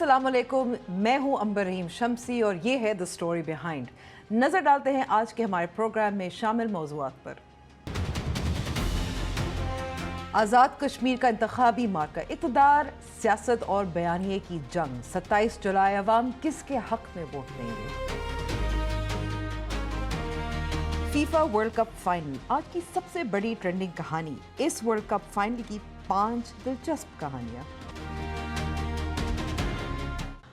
अस्सलाम वालेकुम, मैं हूं अंबर रहीम शम्सी और ये है द स्टोरी बिहाइंड। नज़र डालते हैं आज के हमारे प्रोग्राम में शामिल मौज़ूआत पर। आज़ाद कश्मीर का इंतखाबी मार्का, इक़्तिदार, सियासत और बयानिए की जंग। 27 जुलाई अवाम किसके हक में वोट देंगे। फीफा वर्ल्ड कप फाइनल, आज की सबसे बड़ी ट्रेंडिंग कहानी। इस वर्ल्ड कप फाइनल की 5 दिलचस्प कहानियां।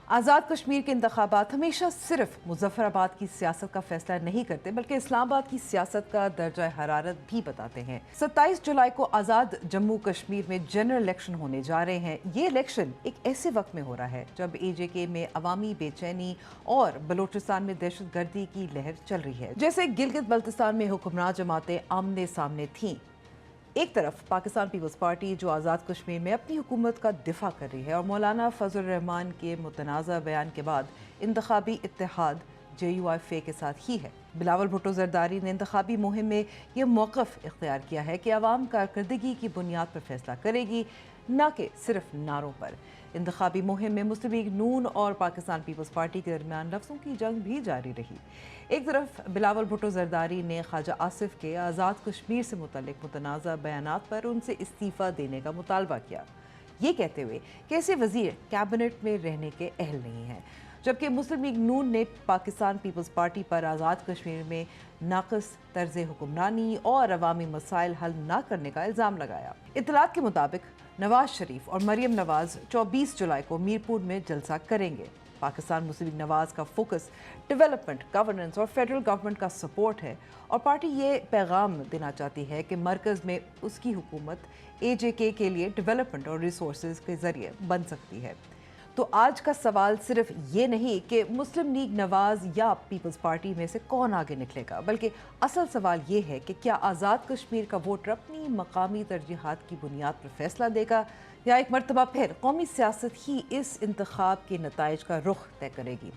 आज़ाद कश्मीर के इंतखाबात हमेशा सिर्फ मुजफ्फराबाद की सियासत का फैसला नहीं करते, बल्कि इस्लामाबाद की सियासत का दर्जा हरारत भी बताते हैं। 27 जुलाई को आज़ाद जम्मू कश्मीर में जनरल इलेक्शन होने जा रहे हैं। ये इलेक्शन एक ऐसे वक्त में हो रहा है जब AJK में अवामी बेचैनी और बलोचिस्तान में दहशत गर्दी की लहर चल रही है। जैसे गिलगित बल्तिस्तान में हुक्मरान जमातें आमने सामने थीं। एक तरफ पाकिस्तान पीपल्स पार्टी जो आज़ाद कश्मीर में अपनी हुकूमत का दिफा कर रही है और मौलाना फजल रहमान के मुतनाज़ा बयान के बाद इंतखाबी इत्तेहाद JUIF के साथ ही है। बिलावल भुट्टो जरदारी ने इंतखाबी मुहिम में यह मौक़िफ़ इख्तियार किया है कि अवाम कारकर्दगी की बुनियाद पर फैसला करेगी, न कि सिर्फ नारों पर। इंतखाबी मुहिम में मुस्लिम लीग नून और पाकिस्तान पीपल्स पार्टी के दरमियान लफ्ज़ों की जंग भी जारी रही। एक तरफ बिलावल भुट्टो जरदारी ने ख्वाजा आसिफ के आज़ाद कश्मीर से मुतल्लिक मुतनाज़ा बयानात पर उनसे इस्तीफ़ा देने का मुतालबा किया, ये कहते हुए कि ऐसे वज़ीर कैबिनेट में रहने के अहल नहीं हैं। जबकि मुस्लिम लीग नून ने पाकिस्तान पीपल्स पार्टी पर आज़ाद कश्मीर में नाक़िस तर्ज़ हुक्मरानी और अवामी मसाइल हल न करने का इल्ज़ाम लगाया। इत्तलात के मुताबिक नवाज शरीफ और मरियम नवाज 24 जुलाई को मीरपुर में जलसा करेंगे। पाकिस्तान मुस्लिम लीग नवाज का फोकस डेवलपमेंट, गवर्नेंस और फेडरल गवर्नमेंट का सपोर्ट है और पार्टी ये पैगाम देना चाहती है कि मरकज़ में उसकी हुकूमत AJK के लिए डेवलपमेंट और रिसोर्सेज के ज़रिए बन सकती है। तो आज का सवाल सिर्फ ये नहीं कि मुस्लिम लीग नवाज या पीपल्स पार्टी में से कौन आगे निकलेगा, बल्कि असल सवाल ये है कि क्या आज़ाद कश्मीर का वोटर अपनी मकामी तरजीहात की बुनियाद पर फैसला देगा या एक मरतबा फिर कौमी सियासत ही इस इंतखाब के नताइज का रुख तय करेगी।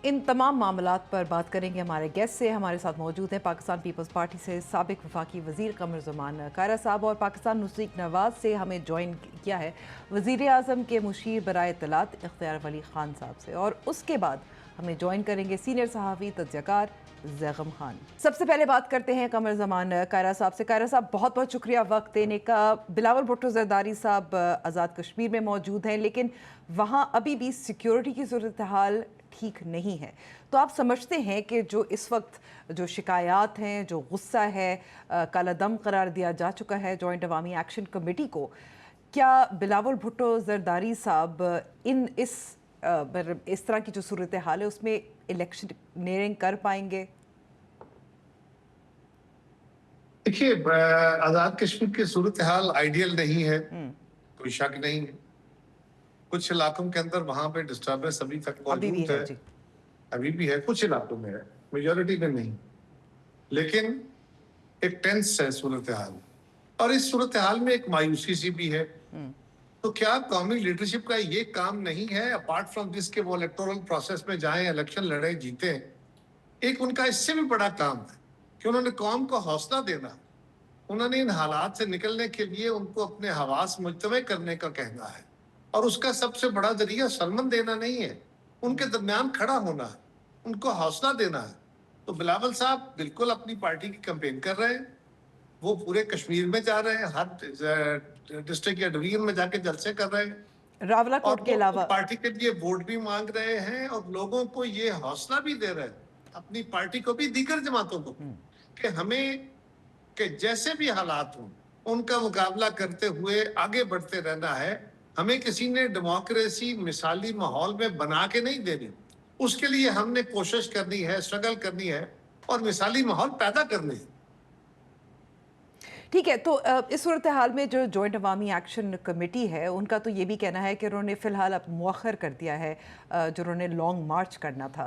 इन तमाम मामलात पर बात करेंगे हमारे गेस्ट से। हमारे साथ मौजूद हैं पाकिस्तान पीपल्स पार्टी से साबिक वफाकी वज़ीर क़मर ज़मान कायरा साहब और पाकिस्तान मुस्लिम लीग नवाज से हमें ज्वाइन किया है वज़ीर आज़म के मुशीर बराए इत्तलात इख्तियार वली खान साहब से, और उसके बाद हमें ज्वाइन करेंगे सीनियर सहाफ़ी तज्ज़ियाकार ज़ैगम खान। सबसे पहले बात करते हैं क़मर ज़मान कायरा साहब से। कायरा साहब, बहुत बहुत शुक्रिया वक्त देने का। बिलावल भुट्टो जरदारी साहब आज़ाद कश्मीर में मौजूद हैं, लेकिन वहाँ अभी भी सिक्योरिटी की सूरत हाल ठीक नहीं है। तो आप समझते हैं कि जो इस वक्त जो शिकायत हैं, जो गुस्सा है, काला दम करार दिया जा चुका है जॉइंट अवामी एक्शन कमेटी को, क्या बिलावल भुट्टो जरदारी साहब इस तरह की जो सूरत हाल है उसमें इलेक्शनेयरिंग कर पाएंगे? देखिए, आज़ाद कश्मीर की सूरत हाल आइडियल नहीं है, कोई शक नहीं है। कुछ इलाकों के अंदर वहां पे डिस्टर्बेंस अभी तक मौजूद है, अभी भी है, कुछ इलाकों में है, मेजॉरिटी में नहीं। लेकिन एक टेंस है सूरत हाल, और इस सूरत हाल में एक मायूसी सी भी है। तो क्या कौमी लीडरशिप का ये काम नहीं है, अपार्ट फ्रॉम दिस के वो इलेक्टोरल प्रोसेस में जाएं, इलेक्शन लड़े, जीते, एक उनका इससे भी बड़ा काम है कि उन्होंने कौम को हौसला देना, उन्होंने इन हालात से निकलने के लिए उनको अपने हवास मुजतमय करने का कहना है, और उसका सबसे बड़ा जरिया सलमन देना नहीं है, उनके दरमियान खड़ा होना है, उनको हौसला देना है। तो बिलावल साहब बिल्कुल अपनी पार्टी की कैंपेन कर रहे हैं, वो पूरे कश्मीर में जा रहे हैं, हर डिस्ट्रिक्ट या डिवीजन में जाके जलसे कर रहे हैं, रावलाकोट के अलावा पार्टी के लिए वोट भी मांग रहे हैं और लोगों को ये हौसला भी दे रहे हैं, अपनी पार्टी को भी, दीगर जमातों को, कि हमें कि जैसे भी हालात हों उनका मुकाबला करते हुए आगे बढ़ते रहना है। हमें किसी ने डेमोक्रेसी मिसाली माहौल में बना के नहीं देनी, उसके लिए हमने कोशिश करनी है, स्ट्रगल करनी है और मिसाली माहौल पैदा करने हैं। ठीक है, तो इस सूरत हाल में जो जॉइंट अवामी एक्शन कमेटी है उनका तो ये भी कहना है कि उन्होंने फ़िलहाल अब मुअख्खर कर दिया है जो उन्होंने लॉन्ग मार्च करना था,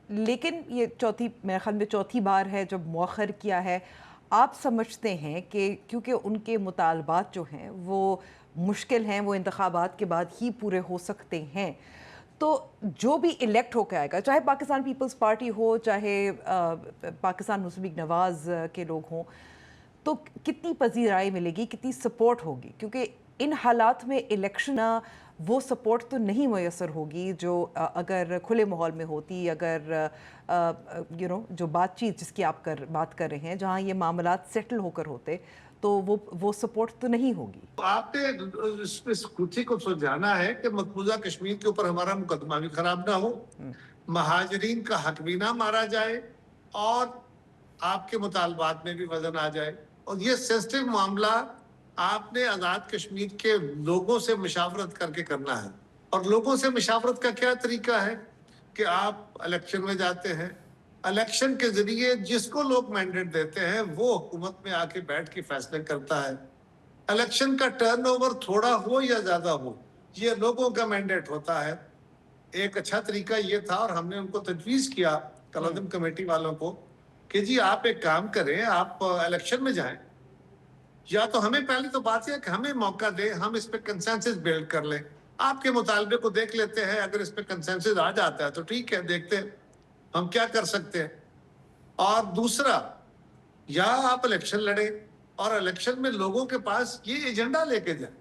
लेकिन ये मेरे ख्याल में चौथी बार है जब मुअख्खर किया है। आप समझते हैं कि क्योंकि उनके मुतालबात जो हैं वो मुश्किल हैं, वो इंतखाबात के बाद ही पूरे हो सकते हैं, तो जो भी इलेक्ट होकर आएगा, चाहे पाकिस्तान पीपल्स पार्टी हो, चाहे पाकिस्तान मुस्लिम लीग नवाज के लोग हों, तो कितनी पजीराई मिलेगी, कितनी सपोर्ट होगी? क्योंकि इन हालात में इलेक्शन वो सपोर्ट तो नहीं मैसर होगी जो अगर खुले माहौल में होती, अगर जो बातचीत जिसकी आप बात कर रहे हैं, जहाँ ये मामलात सेटल होकर होते, तो वो सपोर्ट तो नहीं होगी। आपने इस कुर्सी को सुलझाना है कि मकबूजा कश्मीर के ऊपर हमारा मुकदमा भी खराब ना हो, महाजरीन का हक भी ना मारा जाए और आपके मुतालबात में भी वजन आ जाए। और ये सेंसिटिव मामला आपने आजाद कश्मीर के लोगों से मुशावरत करके करना है। और लोगों से मुशावरत का क्या तरीका है कि आप इलेक्शन में जाते हैं, इलेक्शन के जरिए जिसको लोग मैंडेट देते हैं वो हुकूमत में आके बैठ के फैसले करता है। इलेक्शन का टर्नओवर थोड़ा हो या ज्यादा हो, ये लोगों का मैंडेट होता है। एक अच्छा तरीका ये था और हमने उनको तजवीज किया कलादम कमेटी वालों को कि जी आप एक काम करें, आप इलेक्शन में जाएं, या तो हमें पहले तो बात है कि हमें मौका दें, हम इस पे कंसेंसस बिल्ड कर लें, आपके मुतालबे को देख लेते हैं, अगर इस पे कंसेंसस आ जाता है तो ठीक है, देखते हैं हम क्या कर सकते हैं। और दूसरा, या आप इलेक्शन लड़े और इलेक्शन में लोगों के पास ये एजेंडा लेके जाए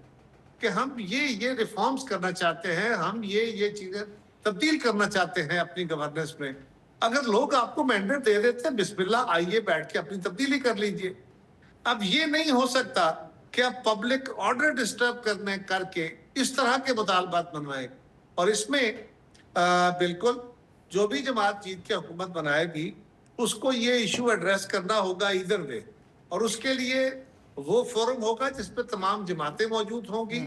कि हम ये रिफॉर्म्स करना चाहते हैं, हम ये चीजें तब्दील करना चाहते हैं अपनी गवर्नेंस में। अगर लोग आपको मैंडेट दे देते हैं, बिस्मिल्लाह आइए बैठ के अपनी तब्दीली कर लीजिए। अब ये नहीं हो सकता कि आप पब्लिक ऑर्डर डिस्टर्ब करके इस तरह के मुतालबात बनवाएं। और इसमें बिल्कुल जो भी जमात जीत के हुकूमत बनाएगी उसको ये इशू एड्रेस करना होगा इधर वे, और उसके लिए वो फोरम होगा जिसपे तमाम जमातें मौजूद होंगी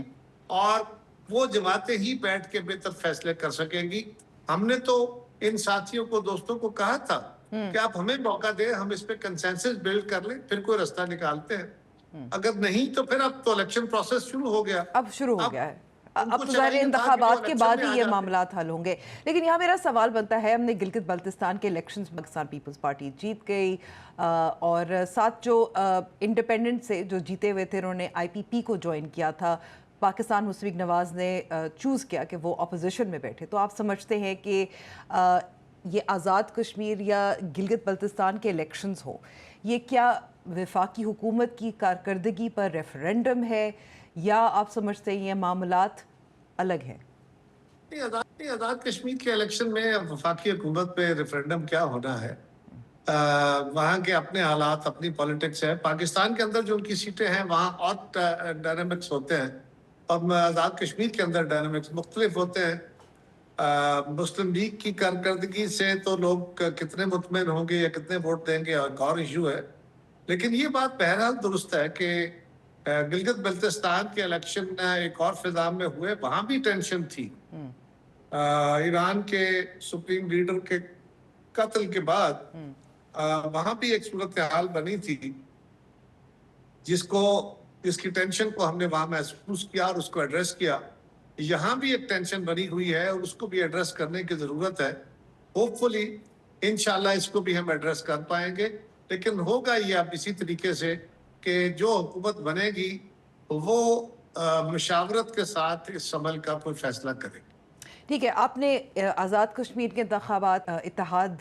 और वो जमातें ही बैठ के बेहतर फैसले कर सकेंगी। हमने तो इन साथियों को, दोस्तों को कहा था कि आप हमें मौका दें, हम इस पे कंसेंसस बिल्ड कर लें, फिर कोई रास्ता निकालते हैं। अगर नहीं तो फिर अब तो इलेक्शन प्रोसेस शुरू हो गया, अब शुरू हो गया है। अब तो ज़ाहिर इंतखाबात के बाद ही ये मामलात हल होंगे। लेकिन यहाँ मेरा सवाल बनता है, हमने गिलगित बल्तिस्तान के इलेक्शंस पाकिस्तान पीपल्स पार्टी जीत गई और साथ जो इंडिपेंडेंट से जो जीते हुए थे उन्होंने IPP को ज्वाइन किया था। पाकिस्तान मुशफिक नवाज़ ने चूज़ किया कि वो अपोजिशन में बैठे। तो आप समझते हैं कि ये आज़ाद कश्मीर या गिलगित बल्तिस्तान के इलेक्शंस हो, ये क्या वफाकी हुकूमत की कारकर्दगी पर रेफरेंडम है या आप समझते हैं ये मामलात अलग हैं? आज़ाद कश्मीर के इलेक्शन में वफाकी हुकूमत पे रेफरेंडम क्या होना है, वहाँ के अपने हालात, अपनी पॉलिटिक्स है। पाकिस्तान के अंदर जो उनकी सीटें हैं वहाँ और डायनामिक्स होते हैं और आज़ाद कश्मीर के अंदर डायनामिक्स मुख्तलिफ होते हैं। मुस्लिम लीग की कारकर्दगी से तो लोग कितने मुतमईन होंगे या कितने वोट देंगे और इशू है। लेकिन ये बात बहरहाल दुरुस्त है कि गिलगित बल्तिस्तान के इलेक्शन एक और फिजा में हुए, वहां भी टेंशन थी। ईरान के सुप्रीम लीडर के कत्ल के बाद वहां भी एक सूरत हाल बनी थी जिसकी टेंशन को हमने वहां महसूस किया और उसको एड्रेस किया। यहाँ भी एक टेंशन बनी हुई है और उसको भी एड्रेस करने की जरूरत है। होपफुली इंशाल्लाह इसको भी हम एड्रेस कर पाएंगे, लेकिन होगा ये अब इसी तरीके से कि जो हुकूमत बनेगी वो मुशावरत के साथ इस अमल का कोई फैसला करे। ठीक है, आपने आज़ाद कश्मीर के इंतखाबात इत्तेहाद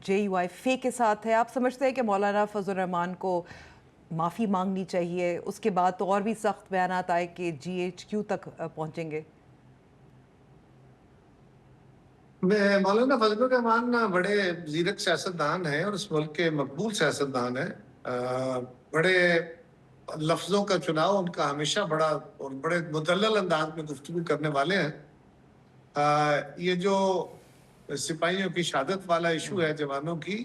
JUI फे के साथ है। आप समझते हैं कि मौलाना फजल रहमान को माफ़ी मांगनी चाहिए? उसके बाद तो और भी सख्त बयानात आए कि GHQ तक पहुंचेंगे। मौलाना फजल रहमान बड़े जीरक सियासतदान हैं और इस मुल्क के मकबूल सियासतदान हैं। बड़े लफ्ज़ों का चुनाव उनका हमेशा बड़ा और बड़े मुदल्लल अंदाज में गुफ्तगू करने वाले हैं। ये जो सिपाहियों की शहादत वाला इशू है जवानों की,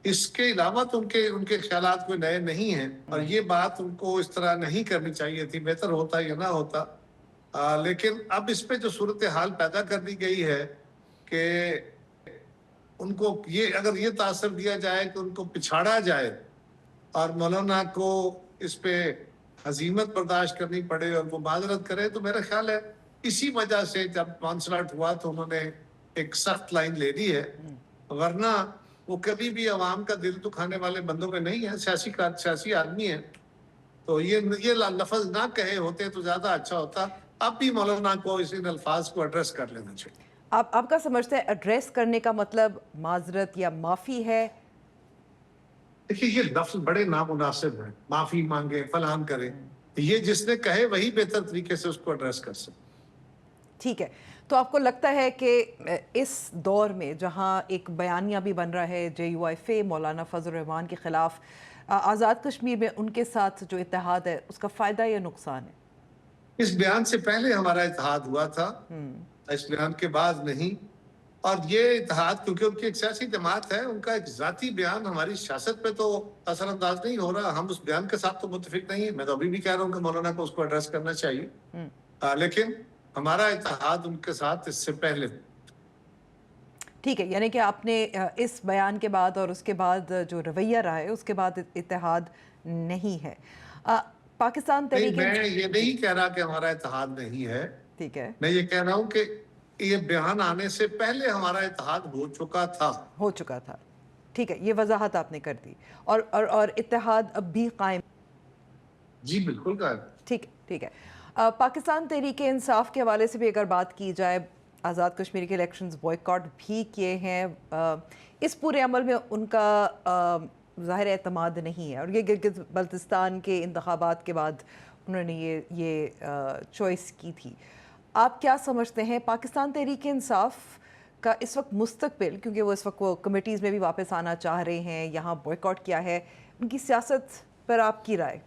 इसके अलावा तो उनके ख्यालात कोई नए नहीं हैं और ये बात उनको इस तरह नहीं करनी चाहिए थी। बेहतर होता या ना होता, लेकिन अब इस पे जो सूरत हाल पैदा कर दी गई है कि उनको अगर ये तासर दिया जाए कि उनको पिछाड़ा जाए और मौलाना को इस पे हजीमत बर्दाश्त करनी पड़े और वो माजरत करे, तो मेरा ख्याल है इसी वजह से जब कॉन्सलाट हुआ तो उन्होंने एक सख्त लाइन ले ली है। वरना वो कभी भी अवाम का दिल दुखाने वाले बंदों में नहीं है, सियासी आदमी है। तो ये लफ्ज ना कहे होते तो ज्यादा अच्छा होता। अब भी मौलाना को इन अल्फाज को एड्रेस कर लेना चाहिए। आपका समझते हैं एड्रेस करने का मतलब माजरत या माफ़ी है? देखिए ये लफ्ज बड़े नामुनासिब है, माफी मांगे फलान करे। ये जिसने कहे वही बेहतर तरीके से उसको एड्रेस कर सकते। ٹھیک ہے، تو آپ کو لگتا ہے کہ اس دور میں جہاں ایک بیانیہ بھی بن رہا ہے JUIF مولانا فضل الرحمان کے خلاف، آزاد کشمیر میں ان کے ساتھ جو اتحاد ہے اس کا فائدہ یا نقصان ہے؟ اس بیان سے پہلے ہمارا اتحاد ہوا تھا، اس بیان کے بعد نہیں. اور یہ اتحاد کیونکہ ان کی ایک سیاسی جماعت ہے، ان کا ایک ذاتی بیان ہماری سیاست پہ تو اثر انداز نہیں ہو رہا. ہم اس بیان کے ساتھ تو متفق نہیں ہیں. میں تو ابھی بھی کہہ رہا ہوں کہ مولانا کو اس کو ایڈریس کرنا چاہیے، لیکن ہمارا اتحاد ان کے ساتھ اس سے پہلے. ٹھیک ہے، یعنی کہ آپ نے اس بیان کے بعد اور اس کے بعد جو رویہ رہا ہے اس کے بعد اتحاد نہیں ہے. پاکستان تحریک میں یہ نہیں کہہ رہا کہ ہمارا اتحاد نہیں ہے. ٹھیک ہے، میں یہ کہہ رہا ہوں کہ یہ بیان آنے سے پہلے ہمارا اتحاد ہو چکا تھا. ٹھیک ہے، یہ وضاحت آپ نے کر دی. اور اتحاد اب بھی قائم؟ جی بالکل قائم. ٹھیک ہے. پاکستان تحریک انصاف کے حوالے سے بھی اگر بات کی جائے، آزاد کشمیر کے الیکشنز بوائیکاٹ بھی کیے ہیں. اس پورے عمل میں ان کا ظاہر اعتماد نہیں ہے، اور یہ گلگت بلتستان کے انتخابات کے بعد انہوں نے یہ چوائس کی تھی. آپ کیا سمجھتے ہیں پاکستان تحریک انصاف کا اس وقت مستقبل، کیونکہ وہ اس وقت وہ کمیٹیز میں بھی واپس آنا چاہ رہے ہیں، یہاں بوائیکاٹ کیا ہے، ان کی سیاست پر آپ کی رائے؟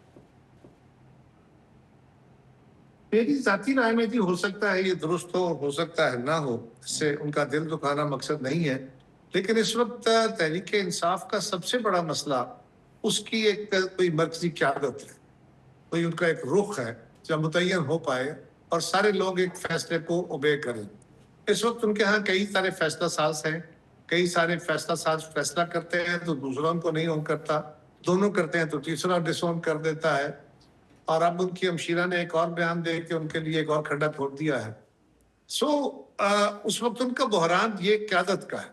میری ذاتی رائے میں ہو سکتا ہے یہ درست ہو سکتا ہے نہ ہو، اس سے ان کا دل دکھانا مقصد نہیں ہے. لیکن اس وقت تحریک انصاف کا سب سے بڑا مسئلہ اس کی ایک کوئی مرکزی قیادت ہے، کوئی ان کا ایک رخ ہے جو متعین ہو پائے اور سارے لوگ ایک فیصلے کو اوبے کریں. اس وقت ان کے ہاں کئی سارے فیصلہ ساز ہیں، کئی سارے فیصلہ ساز فیصلہ کرتے ہیں تو دوسروں کو نہیں اون کرتا، دونوں کرتے ہیں تو تیسرا ڈس اون کر دیتا ہے. اور اب ان کی ہمشیرہ نے ایک اور بیان دے کے ان کے لیے ایک اور کھڈا کھود دیا ہے. اس وقت ان کا بحران یہ قیادت کا ہے.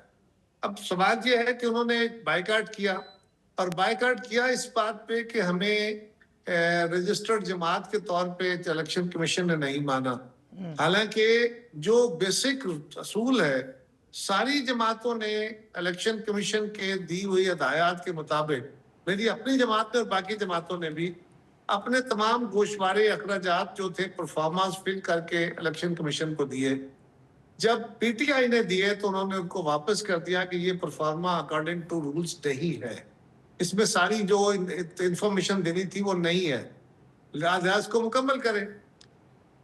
اب سوال یہ ہے کہ انہوں نے بائیکاٹ کیا، اور بائیکاٹ کیا اس بات پہ کہ ہمیں رجسٹرڈ جماعت کے طور پہ الیکشن کمیشن نے نہیں مانا. حالانکہ جو بیسک اصول ہے ساری جماعتوں نے الیکشن کمیشن کے دی ہوئی ہدایات کے مطابق، میری اپنی جماعت نے اور باقی جماعتوں نے بھی اپنے تمام گوشوارے اخراجات جو تھے پرفارمانس فل کر کے الیکشن کمیشن کو دیے. جب پی ٹی آئی نے دیے تو انہوں نے ان کو واپس کر دیا کہ یہ پرفارما اکارڈنگ ٹو رولز نہیں ہے، اس میں ساری جو انفارمیشن دینی تھی وہ نہیں ہے، لہذا اس کو مکمل کریں.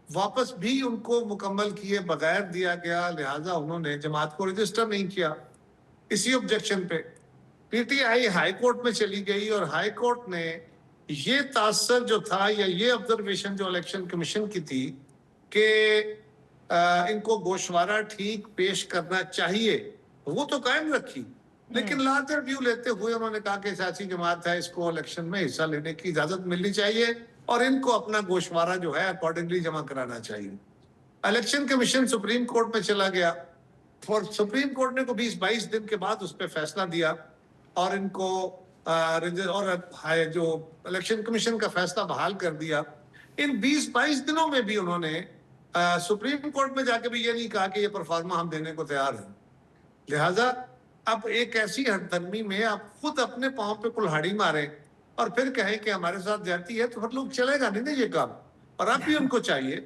واپس بھی ان کو مکمل کیے بغیر دیا گیا، لہذا انہوں نے جماعت کو رجسٹر نہیں کیا. اسی آبجیکشن پہ P T I high court میں چلی گئی، اور ہائی کورٹ نے یہ تاثر جو تھا یا یہ آبزرویشن جو الیکشن کمیشن کی تھی کہ ان کو گوشوارہ ٹھیک پیش کرنا چاہیے، وہ تو قائم رکھی. لیکن لارجر ویو لیتے ہوئے انہوں نے کہا کہ سیاسی جماعت ہے، اس کو الیکشن میں حصہ لینے کی اجازت ملنی چاہیے اور ان کو اپنا گوشوارہ جو ہے اکارڈنگلی جمع کرانا چاہیے. الیکشن کمیشن سپریم کورٹ میں چلا گیا، اور سپریم کورٹ نے کو 20-22 دن کے بعد اس پہ فیصلہ دیا، اور ان کو اور جو الیکشن کمیشن کا فیصلہ بحال کر دیا. ان 20-22 دنوں میں بھی انہوں نے سپریم کورٹ میں جا کے بھی یہ نہیں کہا کہ یہ پرفارما ہم دینے کو تیار ہیں. لہٰذا اب ایک ایسی ہردرمی میں آپ خود اپنے پاؤں پہ کلہاڑی ماریں اور پھر کہیں کہ ہمارے ساتھ زیادتی ہے، تو پھر لوگ چلے گا نہیں یہ کام. اور اب بھی ان کو چاہیے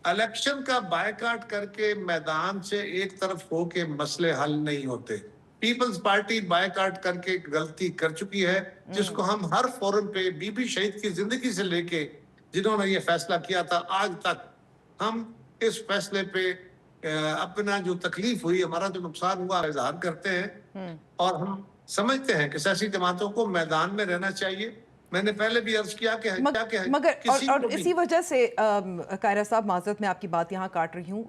الیکشن کا بائیکاٹ کر کے میدان سے ایک طرف ہو کے مسئلے حل نہیں ہوتے. پیپلز پارٹی بائیکاٹ کر کے غلطی کر چکی ہے، جس کو ہم ہر فورم پہ بی بی شہید کی زندگی سے لے کے جنہوں نے یہ فیصلہ کیا تھا آج تک ہم اس فیصلے پہ اپنا جو تکلیف ہوئی، ہمارا جو نقصان ہوا اظہار کرتے ہیں، اور ہم سمجھتے ہیں کہ سیاسی جماعتوں کو میدان میں رہنا چاہیے. میں نے پہلے بھی عرض کیا کہ مگر اور اسی وجہ سے قاہرہ صاحب، معذرت میں آپ کی بات یہاں کاٹ رہی ہوں،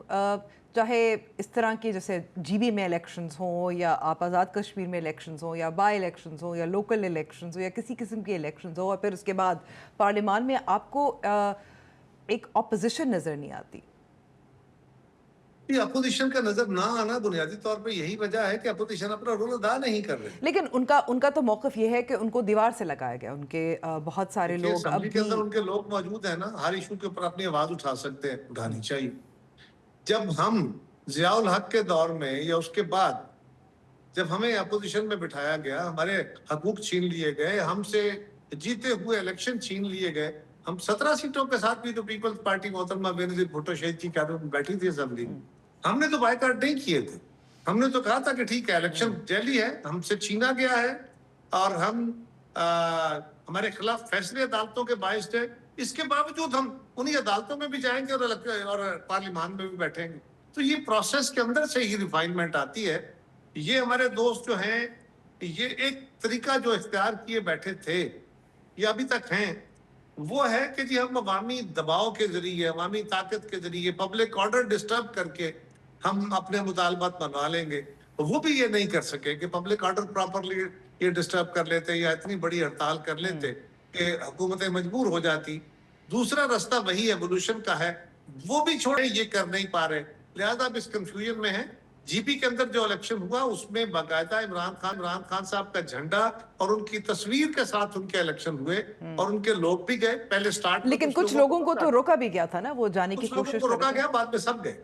چاہے اس طرح کی جیسے جی بی میں الیکشنز ہوں، یا آپ آزاد کشمیر میں الیکشنز ہوں، یا بائی الیکشنز ہوں، یا لوکل الیکشنز ہوں، یا کسی قسم کی الیکشنز ہوں، اور پھر اس کے بعد پارلیمان میں آپ کو ایک اپوزیشن نظر نہیں آتی. اپوزیشن کا نظر نہ آنا بنیادی طور پہ یہی وجہ ہے کہ اپوزیشن اپنا رول ادا نہیں کر رہے. لیکن ان کا تو موقف یہ ہے کہ ان کو دیوار سے لگایا گیا. ان کے بہت سارے لوگ اب بھی کے اندر ان کے لوگ موجود ہیں نا، ہر ایشو کے اوپر اپنی آواز اٹھا سکتے ہیں، اٹھانی چاہیے. جب ہم ضیاء الحق کے دور میں یا اس کے بعد جب ہمیں اپوزیشن میں بٹھایا گیا، ہمارے حقوق چھین لیے گئے، ہم سے جیتے ہوئے الیکشن چھین لیے گئے، हम 17 सीटों के साथ भी तो पीपल्स पार्टी मोहतरमा बेनजीर भुट्टो शहीद की क्यादत में बैठी थी असेंबली में, हमने तो बायकॉट नहीं किए थे। हमने तो कहा था कि ठीक है इलेक्शन जाली है, हमसे छीना गया है और हमारे खिलाफ फैसले अदालतों के बायस थे, इसके बावजूद हम उन्हीं अदालतों में भी जाएंगे और पार्लियामान में भी बैठेंगे। तो ये प्रोसेस के अंदर से ही रिफाइनमेंट आती है। ये हमारे दोस्त जो हैं, ये एक तरीका जो इख्तियार किए बैठे थे या अभी तक हैं, वो है कि जी हम अवामी दबाव के जरिए, अवामी ताकत के जरिए, पब्लिक ऑर्डर डिस्टर्ब करके हम अपने मुतालबात मनवा लेंगे। वो भी ये नहीं कर सके कि पब्लिक ऑर्डर प्रॉपरली ये डिस्टर्ब कर लेते या इतनी बड़ी हड़ताल कर लेते कि हुकूमतें मजबूर हो जाती। दूसरा रास्ता वही एवोल्यूशन का है, वो भी छोड़े, ये कर नहीं पा रहे, लिहाजा अब इस कंफ्यूजन में है। जीपी के अंदर जो इलेक्शन हुआ उसमें बाकायदा इमरान खान साहब का झंडा और उनकी तस्वीर के साथ उनके इलेक्शन हुए और उनके लोग भी गए पहले स्टार्ट, लेकिन कुछ लोगों को तो रोका भी गया था ना, वो जाने की कोशिश रोका गया, बाद में सब गए।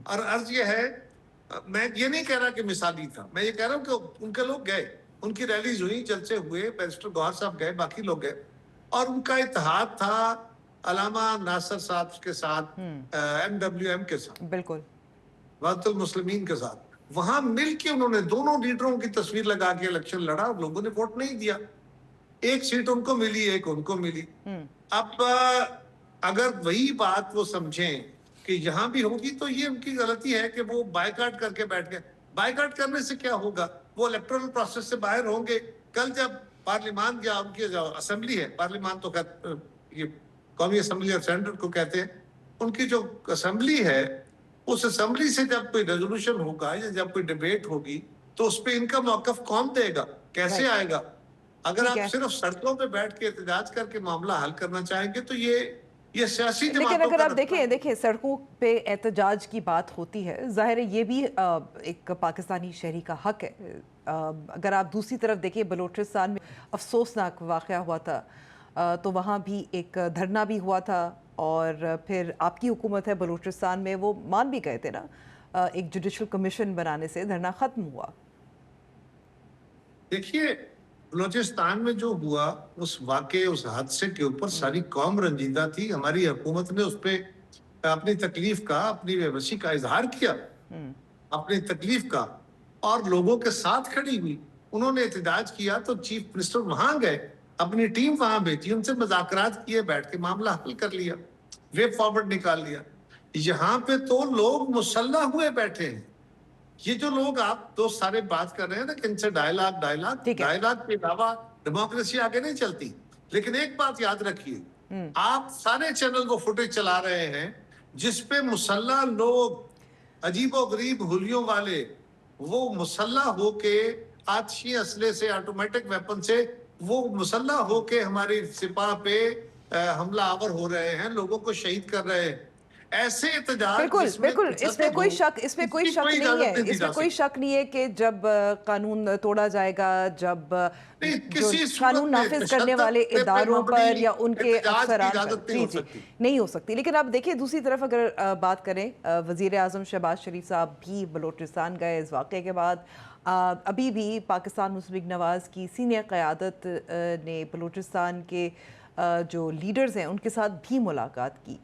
और अर्ज ये है, मैं ये नहीं कह रहा कि मिसाली था, मैं ये कह रहा हूँ कि उनके लोग गए, उनकी रैलीज हुई, जलसे हुए, बैरिस्टर गौहर साहब गए, बाकी लोग गए, और उनका इत्तेहाद था अलामा नासिर साहब के साथ, MWM के साथ, बिल्कुल वहदतुल मुस्लिमीन के साथ। वहां मिल के उन्होंने दोनों लीडरों की तस्वीर लगा के इलेक्शन लड़ा और लोगों ने वोट नहीं दिया। एक सीट उनको मिली, एक उनको मिली। अब अगर वही बात वो समझें कि यहाँ भी होगी तो ये उनकी गलती है कि वो बायकॉट करके बैठ गए। बायकॉट करने से क्या होगा, वो इलेक्टोरल प्रोसेस से बाहर होंगे। कल जब पार्लियामान या उनकी जो असेंबली है, पार्लियामान तो ये कौमी असेंबली और सेनेट को कहते हैं, उनकी जो असेंबली है, उस असेंबली से जब कोई रेजोल्यूशन होगा या जब कोई डिबेट होगी तो उस पर इनका मौकफ कौन देगा, कैसे आएगा? अगर आप सिर्फ सड़कों पे बैठ के एहतजाज करके मामला हल करना चाहेंगे तो ये सियासी, लेकिन अगर आप देखें सड़कों पे एहतजाज की बात होती है, जाहिर है ये भी एक पाकिस्तानी शहरी का हक है। अगर आप दूसरी तरफ देखें, बलूचिस्तान में अफसोसनाक वाक़या हुआ था, तो वहाँ भी एक धरना भी हुआ था और फिर आपकी हुकूमत है बलूचिस्तान में, वो मान भी गए थे ना, एक जुडिशल कमीशन बनाने से धरना ख़त्म हुआ। देखिए बलूचिस्तान में जो हुआ, उस वाक़े, उस हादसे के ऊपर सारी कौम रंजीदा थी। हमारी हुकूमत ने उस पर अपनी तकलीफ का, अपनी बेबसी का इजहार किया, अपनी तकलीफ का, और लोगों के साथ खड़ी हुई। उन्होंने एहतजाज किया तो चीफ मिनिस्टर वहां गए, अपनी टीम वहां भेजी, उनसे मुज़ाकरात किए, बैठ के मामला हल कर लिया, वे फॉरवर्ड निकाल लिया। यहाँ पे तो लोग मुसल्लह हुए बैठे हैं। ये जो लोग आप दो सारे बात कर रहे हैं ना कि इनसे डायलॉग के अलावा डेमोक्रेसी आगे नहीं चलती। लेकिन एक बात याद रखिए, आप सारे चैनल वो फुटेज चला रहे हैं जिसपे मुसल्लह लोग, अजीबो गरीब हुलियों वाले, वो मुसल्लह होके आतिशी असले से, ऑटोमेटिक वेपन से वो मुसल्लह होके हमारी सिपाह पे हमला आवर हो रहे हैं, लोगों को शहीद कर रहे हैं। ऐसे एहतजाज, बिल्कुल इसमें कोई शक नहीं है कि जब कानून तोड़ा जाएगा, जब कानून नाफिज करने वाले इदारों पर या उनके अफसरान पर, जी नहीं हो सकती। लेकिन आप देखिए दूसरी तरफ अगर बात करें, वजीर आज़म शहबाज शरीफ साहब भी बलूचिस्तान गए इस वाक़े के बाद। अभी भी पाकिस्तान मुस्लिम लीग नवाज़ की सीनियर क़यादत ने बलूचिस्तान के जो लीडर्स हैं उनके साथ भी मुलाकात की।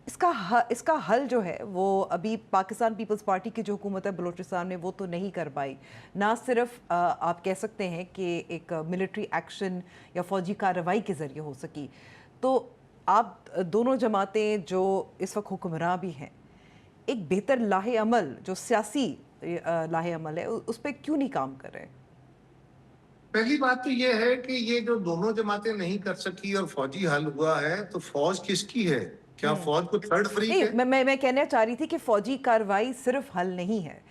इसका हल जो है वो अभी पाकिस्तान पीपल्स पार्टी की जो हुकूमत है बलूचिस्तान में वो तो नहीं कर पाई। ना सिर्फ आप कह सकते हैं कि एक मिलिट्री एक्शन या फ़ौजी कार्रवाई के ज़रिए हो सकी, तो आप दोनों जमातें जो इस वक्त हुक्मरां भी हैं, एक बेहतर लाहे अमल, जो सियासी लाहे अमल है, उस पर क्यों नहीं काम कर रहे? पहली बात तो ये है कि ये जो दोनों जमातें नहीं कर सकी और फौजी हल हुआ है, तो फौज किसकी है? क्या फौज को थर्ड फ्री है? मैं कहना चाह रही थी कि फौजी कार्रवाई सिर्फ हल नहीं है।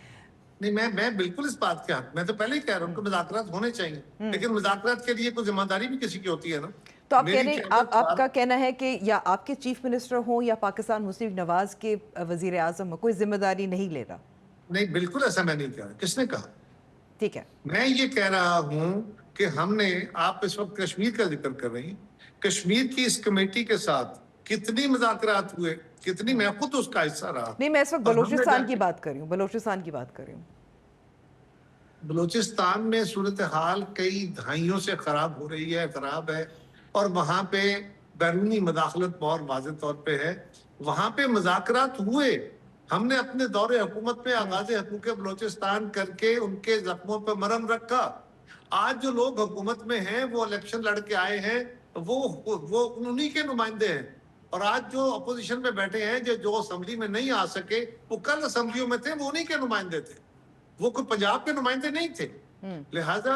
नहीं, मैं बिल्कुल इस बात के हक, मैं तो पहले ही कह रहा हूँ कि मुज़ाकरात होने चाहिए, लेकिन मुज़ाकरात के लिए कोई जिम्मेदारी भी किसी की होती है ना। तो आप कह रहे, आपका कहना है कि या आपके चीफ मिनिस्टर हो या पाकिस्तान मुस्लिम लीग नवाज के वजीर आजम कोई जिम्मेदारी नहीं ले रहा? नहीं, बिल्कुल ऐसा मैं नहीं कह रहा। किसने कहा? ठीक है, मैं ये कह रहा हूँ कि हमने, आप इस वक्त कश्मीर का जिक्र कर रही हैं, कश्मीर की इस कमेटी के साथ कितनी मुज़ाकरात हुए, कितनी, मैं खुद उसका हिस्सा रहा। नहीं, मैं इस वक्त बलूचिस्तान की बात कर रही हूँ, बलूचिस्तान की बात कर रही हूँ। बलूचिस्तान में सूरत हाल कई दहाइयों से खराब हो रही है, खराब है, और वहां पे بیرونی مداخلت اور واضح طور پہ ہے. وہاں پہ مذاکرات ہوئے, ہم نے اپنے دور حکومت میں آغاز حقوق بلوچستان کر کے ان کے زخموں پہ مرہم رکھا. آج جو لوگ حکومت میں ہیں وہ الیکشن لڑ کے آئے ہیں, وہ انہی کے نمائندے ہیں. اور آج جو اپوزیشن میں بیٹھے ہیں جو اسمبلی میں نہیں آ سکے, وہ کل اسمبلیوں میں تھے, وہ انہی کے نمائندے تھے, وہ کوئی پنجاب کے نمائندے نہیں تھے. لہٰذا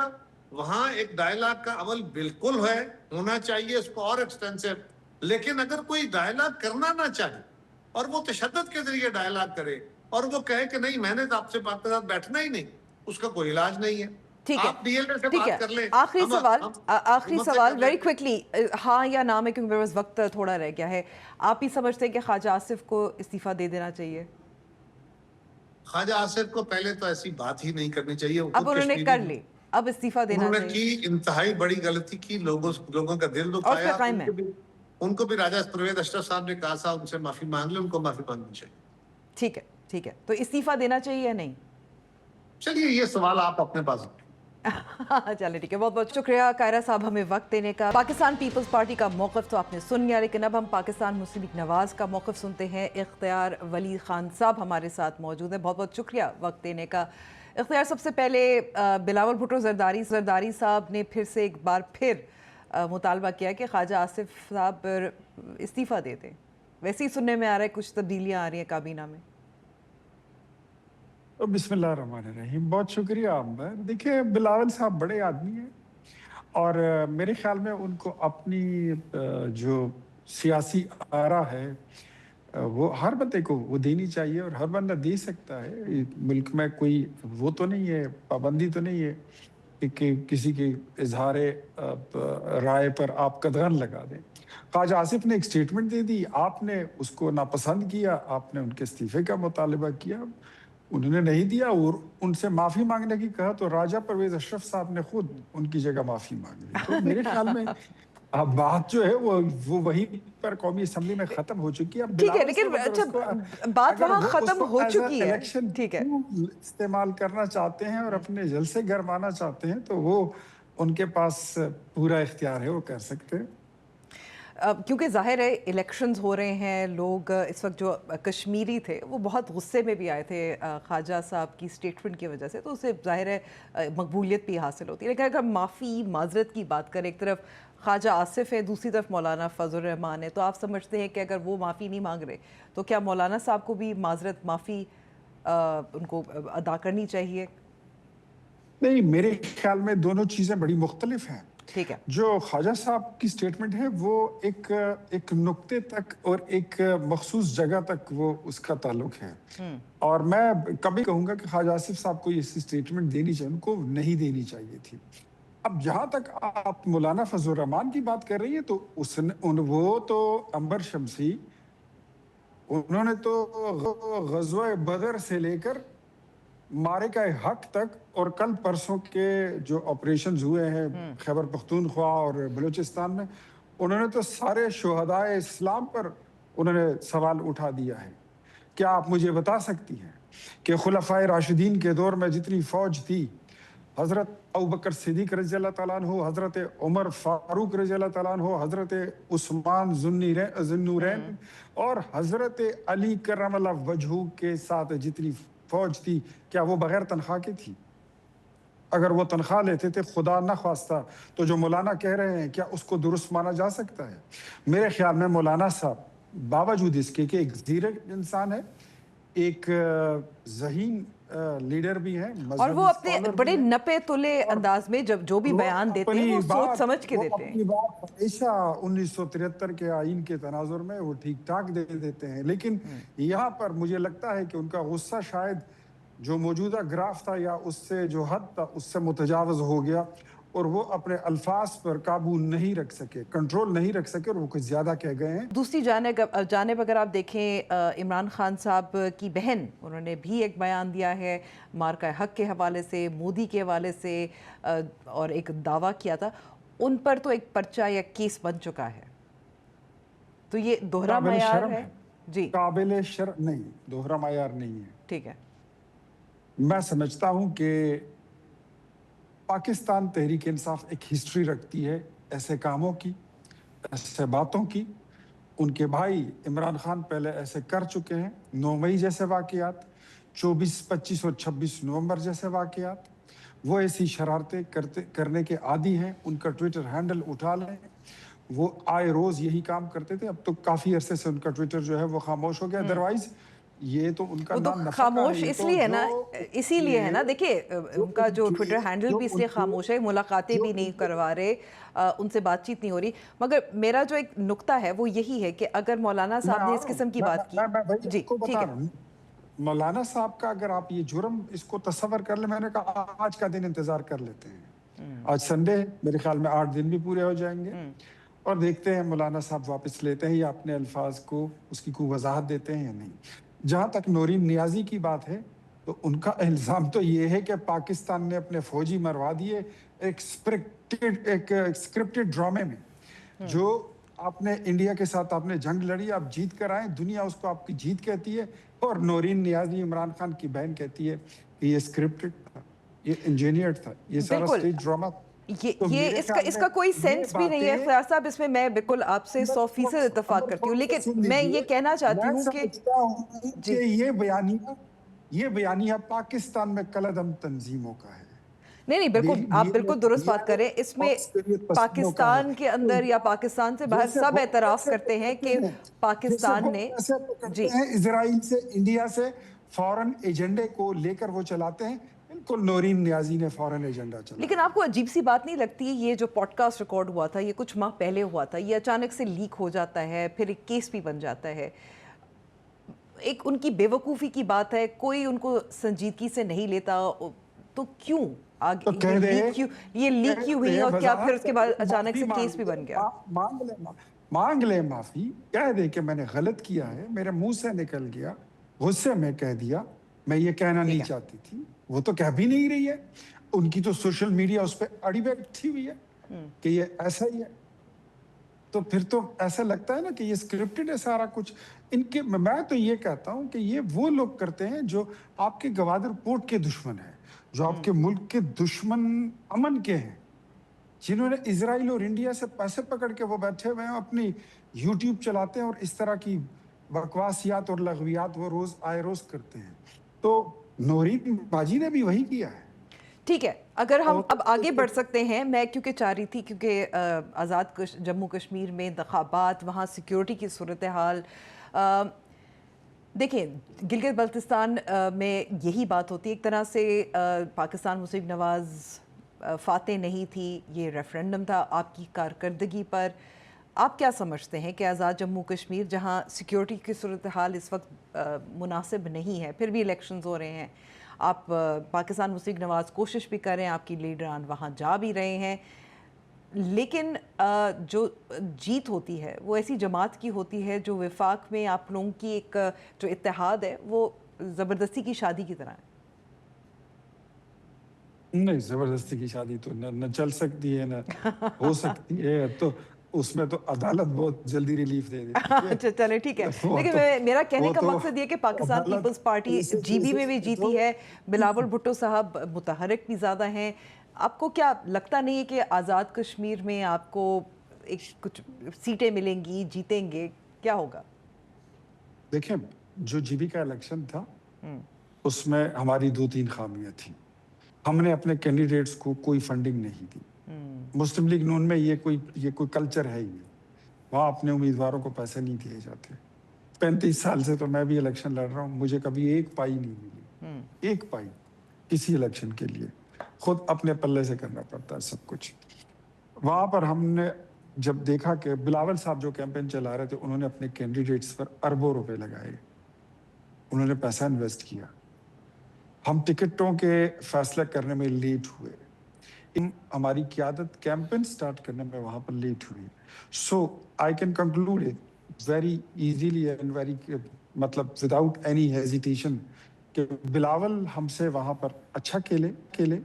وہاں ایک ڈائلاگ کا عمل بالکل ہے, ہونا چاہیے, اس کو اور ایکسٹینسو. لیکن اگر کوئی ڈائلاگ کرنا نہ چاہے اور وہ تشدد کے ذریعے ڈائلاگ کرے اور وہ کہے کہ نہیں میں نے تو آپ سے بات کے ساتھ بیٹھنا ہی نہیں, اس کا کوئی علاج نہیں ہے. ٹھیک ہے, آپ ڈی ایل اے سے ٹھیک ہے. بات کر لیں. آخری سوال ویری کوئکلی, ہاں یا نہ میں, کیونکہ میرے پاس وقت تھوڑا رہ گیا ہے. آپ بھی سمجھتے ہیں کہ خواجہ آصف کو استعفیٰ دے دینا چاہیے؟ خواجہ آصف کو پہلے تو ایسی بات ہی نہیں کرنی چاہیے. اب انہوں نے کر لی, اب استعفیٰ دینا چاہیے. انہوں نے کی انتہائی بڑی غلطی کی, لوگوں کا دل دکھایا. ان کو بھی راجہ پرویز اشرف صاحب نے کہا تھا ان سے معافی مانگ لیں, ان کو معافی مانگنی چاہیے. ٹھیک ہے, ٹھیک ہے. تو استعفیٰ دینا چاہیے یا نہیں؟ چلیے یہ سوال آپ اپنے پاس. چلے ٹھیک ہے, بہت بہت شکریہ قاہرہ صاحب ہمیں وقت دینے کا. پاکستان پیپلز پارٹی کا موقف تو آپ نے سن لیا, لیکن اب ہم پاکستان مسلم لیگ نواز کا موقف سنتے ہیں. اختیار ولی خان صاحب ہمارے ساتھ موجود ہیں. بہت بہت شکریہ وقت دینے کا. اختیار, سب سے پہلے بلاول بھٹو زرداری صاحب نے پھر سے ایک بار پھر مطالبہ کیا کہ خواجہ آصف صاحب استعفیٰ دے دیں. ویسے ہی سننے میں آ رہا ہے کچھ تبدیلیاں آ رہی ہیں کابینہ میں. بسم اللہ الرحمن الرحیم. بہت شکریہ عمبر. دیکھیں بلاول صاحب بڑے آدمی ہیں اور میرے خیال میں ان کو اپنی جو سیاسی آرا ہے وہ ہر بندے کو وہ دینی چاہیے, اور ہر بندہ دے سکتا ہے. ملک میں کوئی وہ تو نہیں ہے, پابندی تو نہیں ہے کہ کسی کے اظہار رائے پر آپ قدغن لگا دیں. خواجہ آصف نے ایک سٹیٹمنٹ دے دی, آپ نے اس کو ناپسند کیا, آپ نے ان کے استعفے کا مطالبہ کیا, انہوں نے نہیں دیا اور ان سے معافی مانگنے کی کہا تو راجہ پرویز اشرف صاحب نے خود ان کی جگہ معافی مانگ لی. تو میرے خیال میں اب بات جو ہے وہ وہیں پر قومی اسمبلی میں ختم ہو چکی ہے. ٹھیک ہے, لیکن بات وہاں ختم ہو چکی ہے. ٹھیک ہے, استعمال کرنا چاہتے ہیں اور اپنے جلسے گرمانا چاہتے ہیں تو وہ ان کے پاس پورا اختیار ہے, وہ کر سکتے ہیں. کیونکہ ظاہر ہے الیکشنز ہو رہے ہیں, لوگ اس وقت جو کشمیری تھے وہ بہت غصے میں بھی آئے تھے خواجہ صاحب کی سٹیٹمنٹ کی وجہ سے, تو اسے ظاہر ہے مقبولیت بھی حاصل ہوتی ہے. لیکن اگر معافی معذرت کی بات کریں, ایک طرف خواجہ آصف ہے, دوسری طرف مولانا فضل الرحمان ہے, تو آپ سمجھتے ہیں کہ اگر وہ معافی نہیں مانگ رہے تو کیا مولانا صاحب کو بھی معذرت معافی ان کو ادا کرنی چاہیے؟ نہیں, میرے خیال میں دونوں چیزیں بڑی مختلف ہیں. ٹھیک ہے, جو خواجہ صاحب کی سٹیٹمنٹ ہے وہ ایک نقطے تک اور ایک مخصوص جگہ تک وہ اس کا تعلق ہے, اور میں کبھی کہوں گا کہ خواجہ آصف صاحب کو یہ سٹیٹمنٹ دینی چاہیے, ان کو نہیں دینی چاہیے تھی. اب جہاں تک آپ مولانا فضل الرحمان کی بات کر رہی ہیں تو وہ تو عنبر شمسی, انہوں نے تو غزوہ بدر سے لے کر مارکہ حق تک اور کل پرسوں کے جو آپریشنز ہوئے ہیں خیبر پختونخوا اور بلوچستان میں, انہوں نے تو سارے شہدائے اسلام پر انہوں نے سوال اٹھا دیا ہے. کیا آپ مجھے بتا سکتی ہیں کہ خلفائے راشدین کے دور میں جتنی فوج تھی, حضرت ابوبکر صدیق رضی اللہ تعالیٰ عنہ, حضرت عمر فاروق رضی اللہ تعالیٰ عنہ, حضرت عثمان ذوالنورین اور حضرت علی کرم اللہ وجہہ کے ساتھ جتنی فوج تھی, کیا وہ بغیر تنخواہ کی تھی؟ اگر وہ تنخواہ لیتے تھے خدا نہ خواستہ تو جو مولانا کہہ رہے ہیں کیا اس کو درست مانا جا سکتا ہے؟ میرے خیال میں مولانا صاحب باوجود اس کے کہ ایک زیرک انسان ہے, ایک ذہین لیڈر بھی ہیں, اور وہ اپنے بڑے نپے تلے انداز میں جب جو بھی بیان دیتے ہیں وہ سوچ سمجھ کے دیتے ہیں. اپنی بات ہمیشہ 1973 کے آئین کے تناظر میں وہ ٹھیک ٹھاک دے دیتے ہیں, لیکن یہاں پر مجھے لگتا ہے کہ ان کا غصہ شاید جو موجودہ گراف تھا یا اس سے جو حد تھا اس سے متجاوز ہو گیا, اور وہ اپنے الفاظ پر قابو نہیں رکھ سکے, کنٹرول نہیں رکھ سکے, اور وہ کچھ زیادہ کہہ گئے ہیں. دوسری جانب اگر آپ دیکھیں عمران خان صاحب کی بہن, انہوں نے بھی ایک بیان دیا ہے مارکہ حق کے حوالے سے, مودی کے حوالے سے, اور ایک دعویٰ کیا تھا. ان پر تو ایک پرچہ یا کیس بن چکا ہے, تو یہ دوہرا معیار ہے. جی, قابل شرم نہیں, دوہرا معیار نہیں ہے. ٹھیک ہے, میں سمجھتا ہوں کہ پاکستان تحریک انصاف ایک ہسٹری رکھتی ہے ایسے کاموں کی, ऐसे बातों की। उनके भाई इमरान खान पहले ऐसे कर चुके हैं, 9 मई जैसे वाकयात, 24, 25 और 26 नवंबर जैसे वाकयात। वो ऐसी शरारतें करने के आदी हैं। उनका ट्विटर हैंडल उठा लें, वो आए रोज यही काम करते थे। अब तो काफी अरसे से उनका ट्विटर जो है वो खामोश हो गया। अदरवाइज ये तो उनका वो तो नाम नफका है। खामोश ये तो इसलिए है ना, जो इसीलिए है ना, देखिए जो उनका जो उनके ट्विटर हैंडल जो भी इसलिए उनके खामोश है, मुलाकातें जो भी नहीं उनके करवा रहे, उनसे बातचीत नहीं हो रही। मगर मेरा जो एक नुक्ता है वो यही है कि अगर मौलाना मैं साहब आ ने रहा इस हूँ, किस्म की बात की, मैं भाई जी आपको ठीक बता है, रहा हूँ। मौलाना साहब का अगर आप ये जुर्म इसको तस्वर कर ले, मैंने कहा आज का दिन इंतजार कर लेते हैं। आज संडे है, मेरे ख्याल में 8 दिन भी पूरे हो जाएंगे और देखते हैं मौलाना साहब वापस लेते हैं या अपने अल्फाज को उसकी कोई वजाहत देते हैं या नहीं। जहां तक नौरीन नियाजी की बात है, तो उनका इल्जाम तो ये है कि पाकिस्तान ने अपने फौजी मरवा दिए एक स्क्रिप्टेड ड्रामे में। जो आपने इंडिया के साथ आपने जंग लड़ी, आप जीत कर आए, दुनिया उसको आपकी जीत कहती है, और नौरीन नियाजी इमरान खान की बहन कहती है कि ये स्क्रिप्टेड था, ये इंजीनियर्ड था, ये सारा बिल्कुल। Stage drama. ये तो ये मेरे इसका ख्याल में इसका कोई ये सेंस भी नहीं है बातें ख्यार साहब, इसमें मैं बिल्कुल आपसे 100% इत्तेफाक करती हूँ, थोड़ा सा लेकिन सुन मैं ये लीजिए। कहना चाहती मैं हूँ कि समझता हूँ कि जी ये बयानिया पाकिस्तान में कलदम तंजीमों का है। नहीं बिल्कुल, आप बिल्कुल दुरुस्त बात करें। इसमें औस्करियत पसंदों का है। पाकिस्तान के तो अंदर या ये पाकिस्तान से बाहर जैसे सब वो एतराफ़ पैसे करते हैं पकड़ते कि हैं, जैसे पाकिस्तान वो ने पैसे पकड़ते जी हैं इजराइल से, इंडिया से, फॉरेन एजेंडे को लेकर वो चलाते हैं। बिल्कुल नौरीन नियाजी ने फॉरेन एजेंडा चलाया। लेकिन आपको अजीब सी बात नहीं लगती, ये जो पॉडकास्ट रिकॉर्ड हुआ था, ये कुछ माह पहले हुआ था, ये अचानक से लीक हो जाता है, फिर एक केस भी बन जाता है। एक उनकी बेवकूफ़ी की बात है, कोई उनको संजीदगी से नहीं लेता, तो क्यों आगे तो कह दे ये लीक क्यों हुई, और क्या फिर वजाहत उसके कर बाद दे, अचानक माफी से मांग केस भी ले, बन गया? मांग ले माफी, कह दे कि मैंने गलत किया है, मेरे मुंह से निकल गया, गुस्से में कह दिया, मैं ये कहना नहीं चाहती थी। वो तो कह भी नहीं रही है। उनकी तो सोशल मीडिया उस पर अड़ी बैठी हुई है कि ये ऐसा ही है। तो फिर तो ऐसा लगता है ना कि ये स्क्रिप्टेड है सारा कुछ। इनके मैं तो ये कहता हूं कि ये वो लोग करते हैं जो आपके गवादर पोर्ट के दुश्मन है, जो आपके मुल्क के दुश्मन अमन के हैं, जिन्होंने इजराइल और इंडिया से पैसे पकड़ के वो बैठे हुए हैं, अपनी यूट्यूब चलाते हैं और इस तरह की बकवासियात और लघवियात वो रोज आए रोज करते हैं। तो नौरीन बाजी ने भी वही किया है। ठीक है, अगर हम और अब आगे बढ़ सकते हैं, मैं क्योंकि चाह रही थी, क्योंकि आज़ाद जम्मू कश्मीर में इंतखाबात, वहाँ सिक्योरिटी की सूरत हाल, देखें गिलगित बल्तिस्तान में यही बात होती है एक तरह से। पाकिस्तान मुस्लिम नवाज़ फातेह नहीं थी, ये रेफरेंडम था आपकी कारकर्दगी पर। आप क्या समझते हैं कि आज़ाद जम्मू कश्मीर, जहाँ सिक्योरिटी की सूरत हाल इस वक्त मुनासिब नहीं है, फिर भी इलेक्शंस हो रहे हैं, आप पाकिस्तान मुस्लिम नवाज़ कोशिश भी कर रहे हैं, आपकी लीडरान वहाँ जा भी रहे हैं, लेकिन जो जीत होती है वो ऐसी जमात की होती है जो विफाक में आप लोगों की एक जो इत्तेहाद है वो ज़बरदस्ती की शादी की तरह है। नहीं, जबरदस्ती की शादी तो न चल सकती है, न हो सकती है। तो उसमें तो अदालत बहुत जल्दी रिलीफ दे देती है। अच्छा चले ठीक है, वो लेकिन तो मेरा कहने वो का तो मकसद ये कि पाकिस्तान अदालत पीपल्स पार्टी जीबी में भी जीती है, बिलावल भुट्टो साहब मुतहरिक भी ज़्यादा हैं। आपको क्या लगता नहीं है कि आज़ाद कश्मीर में आपको एक कुछ सीटें मिलेंगी, जीतेंगे, क्या होगा? देखिए, जो जीबी का इलेक्शन था उसमें हमारी 2-3 खामियां थी। हमने अपने कैंडिडेट्स को कोई फंडिंग नहीं दी। मुस्लिम लीग नून में ये कोई कल्चर है ही नहीं। वहाँ अपने उम्मीदवारों को पैसे नहीं दिए जाते। 35 साल से तो मैं भी इलेक्शन लड़ रहा हूँ, मुझे कभी एक पाई नहीं मिली, एक पाई किसी इलेक्शन के लिए। खुद अपने पल्ले से करना पड़ता है सब कुछ। वहां पर हमने जब देखा कि बिलावल साहब जो कैंपेन चला रहे थे, उन्होंने अपने कैंडिडेट्स पर अरबों रुपए लगाए, उन्होंने पैसा इन्वेस्ट किया, हम टिकटों के फैसला करने में लेट हुए, हमारी क़यादत कैंपेन स्टार्ट करने में वहां पर लेट हुई। So I can conclude it very easily and very मतलब विदाउट एनी हेजिटेशन कि बिलावल हमसे वहां पर अच्छा खेले,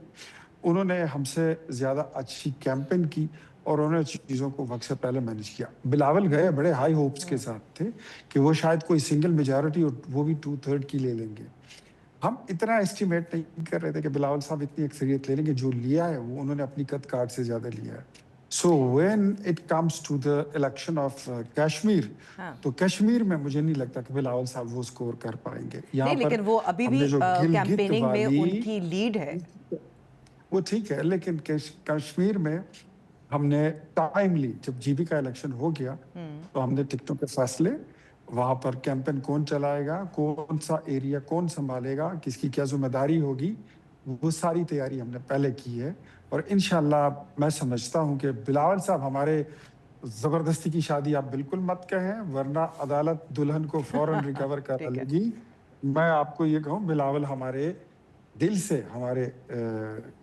उन्होंने हमसे ज्यादा अच्छी कैंपेन की और उन्होंने चीजों को वक्त से पहले मैनेज किया। बिलावल गए बड़े हाई होप्स के साथ थे कि वो शायद कोई सिंगल मेजॉरिटी और वो भी 2/3 की ले लेंगे। हम इतना एस्टिमेट नहीं कर रहे थे कि बिलावल साहब इतनी अक्सरियत ले लेंगे। जो लिया है वो उन्होंने अपनी कद काट से ज्यादा लिया है। So when it comes to the election of Kashmir, तो कश्मीर में मुझे नहीं लगता कि बिलावल साहब वो स्कोर कर पाएंगे। नहीं, लेकिन वो अभी भी कैंपेनिंग में उनकी लीड है। वो ठीक है, लेकिन कश्मीर में हमने टाइमली, जब जीबी का इलेक्शन हो गया तो हमने टिकटों के फैसले, वहां पर कैंपेन कौन चलाएगा, कौन सा एरिया कौन संभालेगा, किसकी क्या जिम्मेदारी होगी, वो सारी तैयारी हमने पहले की है। और इंशाल्लाह मैं समझता हूं कि बिलावल साहब हमारे, जबरदस्ती की शादी आप बिल्कुल मत कहें, वरना अदालत दुल्हन को फौरन रिकवर करा लेगी। मैं आपको ये कहूं, बिलावल हमारे दिल से हमारे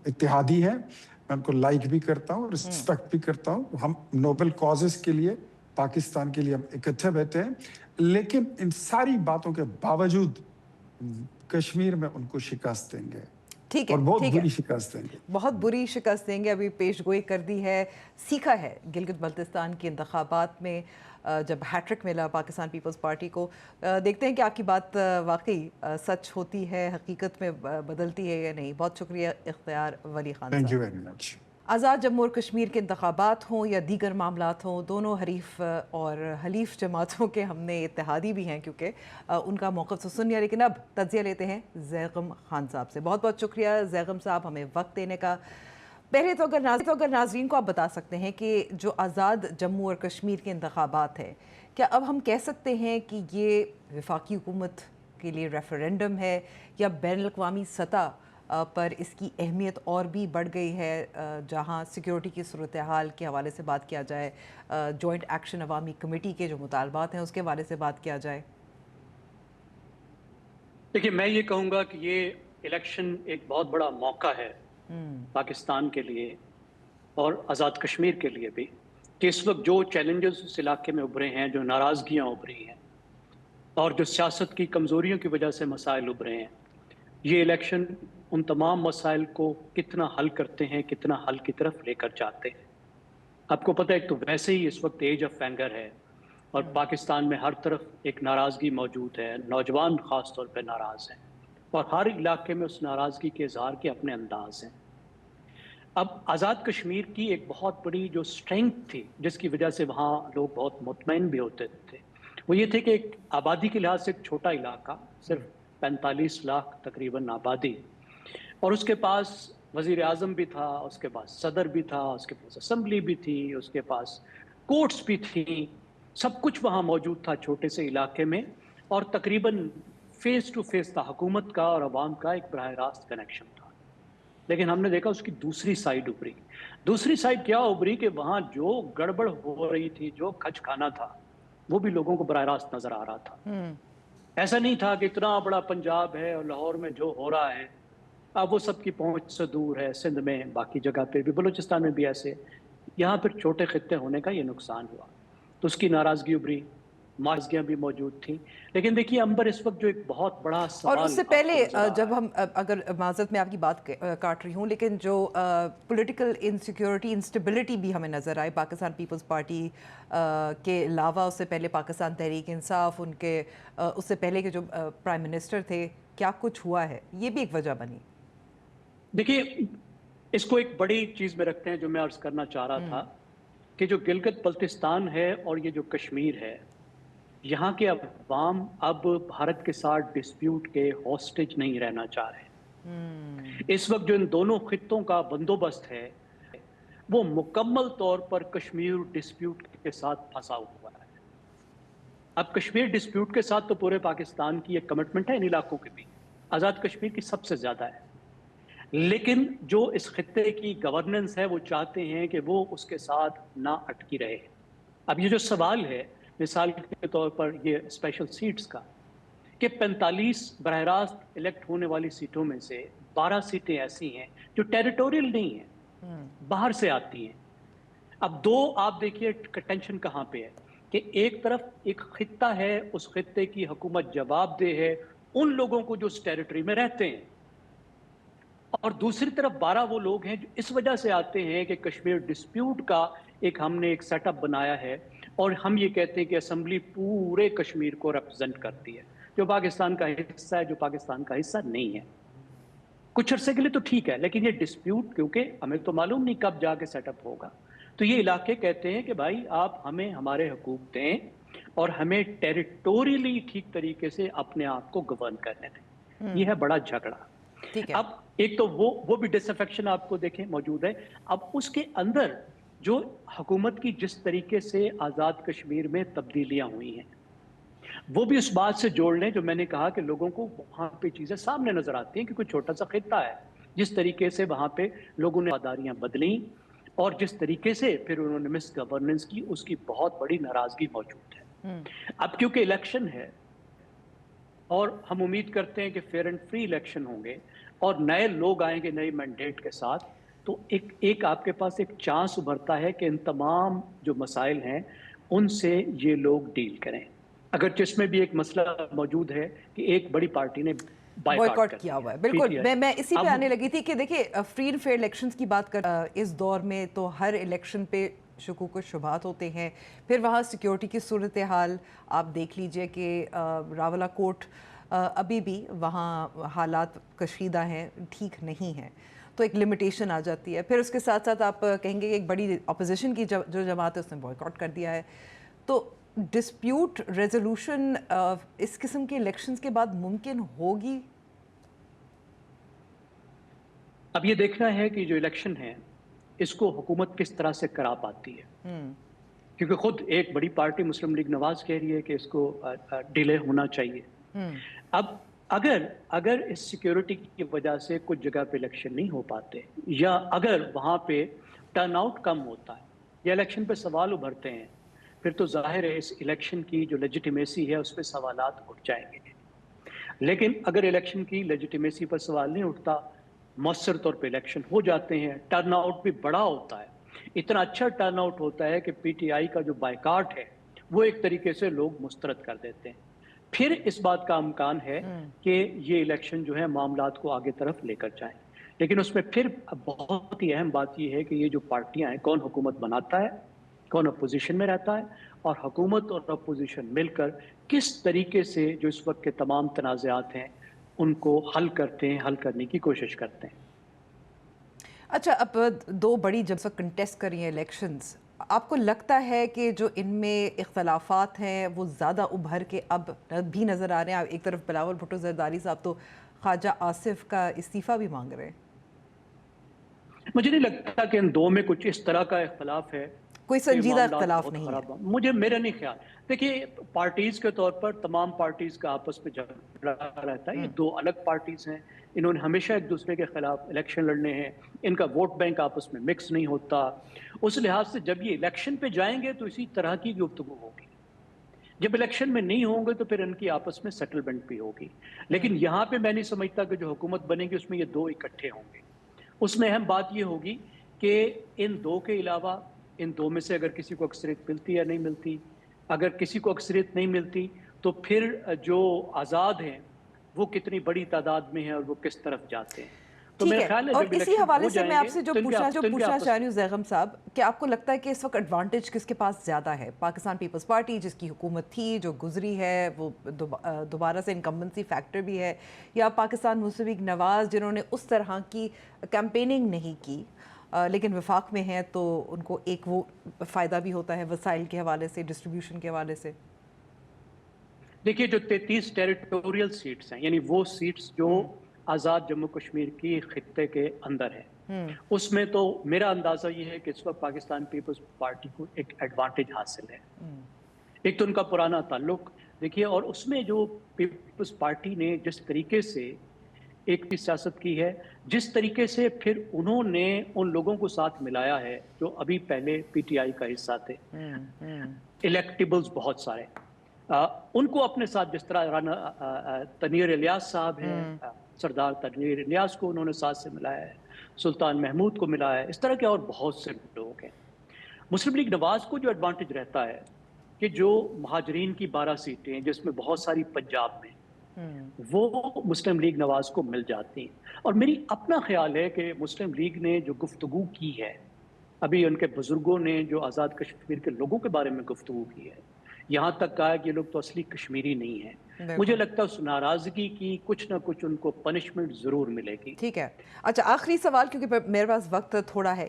इत्तेहादी हैं, मैं उनको लाइक भी करता हूँ, रिस्पेक्ट भी करता हूँ। हम नोबेल कॉजेस के लिए, पाकिस्तान के लिए हम इकट्ठे बैठे हैं, लेकिन इन सारी बातों के बावजूद कश्मीर में उनको शिकस्त देंगे। ठीक है, और बहुत बुरी है। शिकस्त देंगे, बहुत बुरी शिकस्त देंगे। अभी पेशगोई कर दी है, सीखा है गिलगित बल्तिस्तान के इंतखाबात में जब हैट्रिक मिला पाकिस्तान पीपल्स पार्टी को। देखते हैं कि आपकी बात वाकई सच होती है, हकीकत में बदलती है या नहीं। बहुत शुक्रिया इख्तियार वली खान साहब। Thank you very much. Azad Jammu और कश्मीर के इंतखाबात हों या दीगर मामलात हों, दोनों हरीफ और हलीफ जमातों के हमने इत्तेहादी भी हैं, क्योंकि उनका मौक़िफ़ तो सुन लिया। लेकिन अब तज्ज़िया लेते हैं ज़ैग़म खान साहब से। बहुत बहुत शुक्रिया ज़ैग़म साहब हमें वक्त देने का। पहले तो अगर नाज़रीन को आप बता सकते हैं कि जो आज़ाद जम्मू और कश्मीर के इंतखाबात है, क्या अब हम कह सकते हैं कि ये वफाकी हुकूमत के लिए रेफरेंडम है, या बैनुल-अक़वामी सतह पर इसकी अहमियत और भी बढ़ गई है, जहां सिक्योरिटी की सूरत हाल के हवाले से बात किया जाए, जॉइंट एक्शन अवामी कमेटी के जो मुतालबात हैं उसके हवाले से बात किया जाए? देखिए, मैं ये कहूँगा कि ये इलेक्शन एक बहुत बड़ा मौका है पाकिस्तान के लिए और आज़ाद कश्मीर के लिए भी, कि इस वक्त जो चैलेंजेस उस इलाके में उभरे हैं, जो नाराज़गियाँ उभरी हैं और जो सियासत की कमज़ोरियों की वजह से मसाइल उभरे हैं, ये इलेक्शन उन तमाम मसाइल को कितना हल करते हैं, कितना हल की तरफ लेकर जाते हैं। आपको पता है, एक तो वैसे ही इस वक्त एज ऑफ एंगर है और पाकिस्तान में हर तरफ एक नाराज़गी मौजूद है, नौजवान ख़ास तौर पर नाराज़ हैं और हर इलाके में उस नाराज़गी के इज़हार के अपने अंदाज हैं। अब आज़ाद कश्मीर की एक बहुत बड़ी जो स्ट्रेंथ थी, जिसकी वजह से वहाँ लोग बहुत मुतमईन भी होते थे, वो ये थे कि एक आबादी के लिहाज से एक छोटा इलाका, सिर्फ 45 लाख तकरीबन आबादी, और उसके पास वज़ीर आज़म भी था, उसके पास सदर भी था, उसके पास असम्बली भी थी, उसके पास कोर्ट्स भी थी, सब कुछ वहाँ मौजूद था छोटे से इलाके में, और तकरीबन फेस टू फेस था हुकूमत का और अवाम का एक बराह रास्त कनेक्शन था। लेकिन हमने देखा उसकी दूसरी साइड उभरी। दूसरी साइड क्या उभरी कि वहाँ जो गड़बड़ हो रही थी, जो खच खाना था, वो भी लोगों को बराह रास्त नजर आ रहा था। ऐसा नहीं था कि इतना बड़ा पंजाब है और लाहौर में जो हो रहा है अब वो सबकी पहुंच से दूर है, सिंध में, बाकी जगह पे भी, बलूचिस्तान में भी ऐसे, यहाँ पर छोटे खित्ते होने का ये नुकसान हुआ, तो उसकी नाराज़गी उभरी, नाराज़गियाँ भी मौजूद थी। लेकिन देखिए अंबर, इस वक्त जो एक बहुत बड़ा सवाल, और उससे पहले जब हम, अगर माज़रत में आपकी बात काट रही हूँ, लेकिन जो पॉलिटिकल इनसिक्योरिटी, इंस्टेबिलिटी भी हमें नज़र आई पाकिस्तान पीपल्स पार्टी के अलावा, उससे पहले पाकिस्तान तहरीक इंसाफ, उनके उससे पहले के जो प्राइम मिनिस्टर थे, क्या कुछ हुआ है, ये भी एक वजह बनी। देखिए, इसको एक बड़ी चीज़ में रखते हैं जो मैं अर्ज़ करना चाह रहा था, कि जो गिलगित बल्तिस्तान है और ये जो कश्मीर है, यहाँ के अवाम अब भारत के साथ डिस्प्यूट के हॉस्टेज नहीं रहना चाह रहे। इस वक्त जो इन दोनों खित्तों का बंदोबस्त है, वो मुकम्मल तौर पर कश्मीर डिस्प्यूट के साथ फंसा हुआ है। अब कश्मीर डिस्प्यूट के साथ तो पूरे पाकिस्तान की एक कमिटमेंट है इन इलाकों की भी, आज़ाद कश्मीर की सबसे ज़्यादा है, लेकिन जो इस खित्ते की गवर्नेंस है, वो चाहते हैं कि वो उसके साथ ना अटकी रहे। अब ये जो सवाल है, मिसाल के तौर पर ये स्पेशल सीट्स का, कि 45 बराह रास्त इलेक्ट होने वाली सीटों में से 12 सीटें ऐसी हैं जो टेरिटोरियल नहीं हैं, बाहर से आती हैं। अब दो आप देखिए टेंशन कहाँ पे है, कि एक तरफ एक खित्ता है, उस खित्ते की हुकूमत जवाबदेह है उन लोगों को जो उस टेरिटरी में रहते हैं, और दूसरी तरफ 12 वो लोग हैं जो इस वजह से आते हैं कि कश्मीर डिस्प्यूट का हमने एक सेटअप बनाया है, और हम ये कहते हैं कि असेंबली पूरे कश्मीर को रिप्रेजेंट करती है, जो पाकिस्तान का हिस्सा है, जो पाकिस्तान का हिस्सा नहीं है। कुछ अरसे के लिए तो ठीक है, लेकिन ये डिस्प्यूट, क्योंकि हमें तो मालूम नहीं कब जाके सेटअप होगा, تو یہ علاقے کہتے ہیں کہ بھائی آپ ہمیں ہمارے حقوق دیں اور ہمیں ٹیریٹوریلی ٹھیک طریقے سے اپنے آپ کو گورن کرنے دیں. یہ ہے بڑا جھگڑا. ٹھیک ہے. اب ایک تو وہ بھی ڈس افیکشن آپ کو دیکھیں موجود ہے. اب اس کے اندر جو حکومت کی جس طریقے سے آزاد کشمیر میں تبدیلیاں ہوئی ہیں وہ بھی اس بات سے جوڑ لیں جو میں نے کہا کہ لوگوں کو وہاں پہ چیزیں سامنے نظر آتی ہیں کہ کوئی چھوٹا سا خطہ ہے جس طریقے سے وہاں پہ لوگوں نے وفاداریاں بدلیں اور جس طریقے سے پھر انہوں نے مس گورننس کی, اس کی بہت بڑی ناراضگی موجود ہے. اب کیونکہ الیکشن ہے اور ہم امید کرتے ہیں کہ فیئر اینڈ فری الیکشن ہوں گے اور نئے لوگ آئیں گے نئے مینڈیٹ کے ساتھ, تو ایک آپ کے پاس ایک چانس ابھرتا ہے کہ ان تمام جو مسائل ہیں ان سے یہ لوگ ڈیل کریں. اگرچہ اس میں بھی ایک مسئلہ موجود ہے کہ ایک بڑی پارٹی نے بائیکاٹ کیا ہوا ہے. بالکل, میں اسی پہ آنے لگی تھی کہ دیکھیں فری اینڈ فیئر الیکشنز کی بات کر اس دور میں تو ہر الیکشن پہ شکوک و شبہات ہوتے ہیں. پھر وہاں سیکیورٹی کی صورتحال آپ دیکھ لیجئے کہ راولا کوٹ ابھی بھی وہاں حالات کشیدہ ہیں, ٹھیک نہیں ہیں, تو ایک لمیٹیشن آ جاتی ہے. پھر اس کے ساتھ ساتھ آپ کہیں گے کہ ایک بڑی اپوزیشن کی جو جماعت ہے اس نے بائیکاٹ کر دیا ہے. تو ڈسپیوٹ ریزولوشن اس قسم کے الیکشنز کے بعد ممکن ہوگی؟ اب یہ دیکھنا ہے کہ جو الیکشن ہے اس کو حکومت کس طرح سے کرا پاتی ہے, کیونکہ خود ایک بڑی پارٹی مسلم لیگ نواز کہہ رہی ہے کہ اس کو ڈیلے ہونا چاہیے. اب اگر اس سیکیورٹی کی وجہ سے کچھ جگہ پہ الیکشن نہیں ہو پاتے یا اگر وہاں پہ ٹرن آؤٹ کم ہوتا ہے یا الیکشن پہ سوال ابھرتے ہیں, پھر تو ظاہر ہے اس الیکشن کی جو لیجیٹیمیسی ہے اس پہ سوالات اٹھ جائیں گے. لیکن اگر الیکشن کی لیجیٹیمیسی پر سوال نہیں اٹھتا, مؤثر طور پہ الیکشن ہو جاتے ہیں, ٹرن آؤٹ بھی بڑا ہوتا ہے, اتنا اچھا ٹرن آؤٹ ہوتا ہے کہ پی ٹی آئی کا جو بائیکاٹ ہے وہ ایک طریقے سے لوگ مسترد کر دیتے ہیں, پھر اس بات کا امکان ہے کہ یہ الیکشن جو ہے معاملات کو آگے طرف لے کر جائیں. لیکن اس میں پھر بہت ہی اہم بات یہ ہے کہ یہ جو پارٹیاں ہیں کون حکومت بناتا ہے, کون اپوزیشن میں رہتا ہے, اور حکومت اور اپوزیشن مل کر کس طریقے سے جو اس وقت کے تمام تنازعات ہیں ان کو حل کرتے ہیں, حل کرنے کی کوشش کرتے ہیں. اچھا, اب دو بڑی جب سے کنٹیسٹ کر رہی ہیں الیکشنز, آپ کو لگتا ہے کہ جو ان میں اختلافات ہیں وہ زیادہ ابھر کے اب بھی نظر آ رہے ہیں؟ ایک طرف بلاول بھٹو زرداری صاحب تو خواجہ آصف کا استعفیٰ بھی مانگ رہے ہیں. مجھے نہیں لگتا کہ ان دو میں کچھ اس طرح کا اختلاف ہے, کوئی سنجیدہ اختلاف نہیں ہے. میرا نہیں خیال. دیکھیے پارٹیز کے طور پر تمام پارٹیز کا آپس میں جھگڑا رہتا ہے, یہ دو الگ پارٹیز ہیں, انہوں نے ہمیشہ ایک دوسرے کے خلاف الیکشن لڑنے ہیں, ان کا ووٹ بینک آپس میں مکس نہیں ہوتا. اس لحاظ سے جب یہ الیکشن پہ جائیں گے تو اسی طرح کی گفتگو ہوگی, جب الیکشن میں نہیں ہوں گے تو پھر ان کی آپس میں سیٹلمنٹ بھی ہوگی. لیکن یہاں پہ میں نہیں سمجھتا کہ جو حکومت بنے گی اس میں یہ دو اکٹھے ہوں گے. اس میں اہم بات یہ ہوگی کہ ان دو کے علاوہ ان دو میں سے اگر کسی کو اکثریت ملتی یا نہیں ملتی, اگر کسی کو اکثریت نہیں ملتی تو پھر جو آزاد ہیں وہ کتنی بڑی تعداد میں ہیں اور وہ کس طرف جاتے ہیں. تو میرا خیال ہے اور اسی حوالے سے میں آپ سے جو پوچھنا چاہ رہی ہوں زیغم صاحب, کہ آپ کو لگتا ہے کہ اس وقت ایڈوانٹیج کس کے پاس زیادہ ہے؟ پاکستان پیپلز پارٹی جس کی حکومت تھی جو گزری ہے, وہ دوبارہ سے انکمبنسی فیکٹر بھی ہے, یا پاکستان مسلم لیگ نواز جنہوں نے اس طرح کی کیمپیننگ نہیں کی لیکن وفاق میں ہیں تو ان کو ایک وہ فائدہ بھی ہوتا ہے وسائل کے حوالے سے, ڈسٹریبیوشن کے حوالے سے؟ دیکھیے جو 33 ٹیریٹوریل سیٹس ہیں, یعنی وہ سیٹس جو آزاد جموں کشمیر کی خطے کے اندر ہے, اس میں تو میرا اندازہ یہ ہے کہ اس وقت پاکستان پیپلز پارٹی کو ایک ایڈوانٹیج حاصل ہے. ایک تو ان کا پرانا تعلق دیکھیے, اور اس میں جو پیپلز پارٹی نے جس طریقے سے ایک کی سیاست کی ہے, جس طریقے سے پھر انہوں نے ان لوگوں کو ساتھ ملایا ہے جو ابھی پہلے پی ٹی آئی کا حصہ تھے, الیکٹیبلز بہت سارے, ان کو اپنے ساتھ جس طرح رانا تنویر الیاس صاحب ہیں, سردار تنویر الیاس کو انہوں نے ساتھ سے ملایا ہے, سلطان محمود کو ملایا ہے, اس طرح کے اور بہت سے لوگ ہیں. مسلم لیگ نواز کو جو ایڈوانٹیج رہتا ہے کہ جو مہاجرین کی 12 سیٹیں ہیں جس میں بہت ساری پنجاب میں, وہ مسلم لیگ نواز کو مل جاتی ہیں. اور میری اپنا خیال ہے کہ مسلم لیگ نے جو گفتگو کی ہے, ابھی ان کے بزرگوں نے جو آزاد کشمیر کے لوگوں کے بارے میں گفتگو کی ہے, یہاں تک کہا کہ یہ لوگ تو اصلی کشمیری نہیں ہیں. مجھے لگتا ہے اس ناراضگی کی کچھ نہ کچھ ان کو پنشمنٹ ضرور ملے گی. ٹھیک ہے. اچھا, آخری سوال کیونکہ میرے پاس وقت تھوڑا ہے,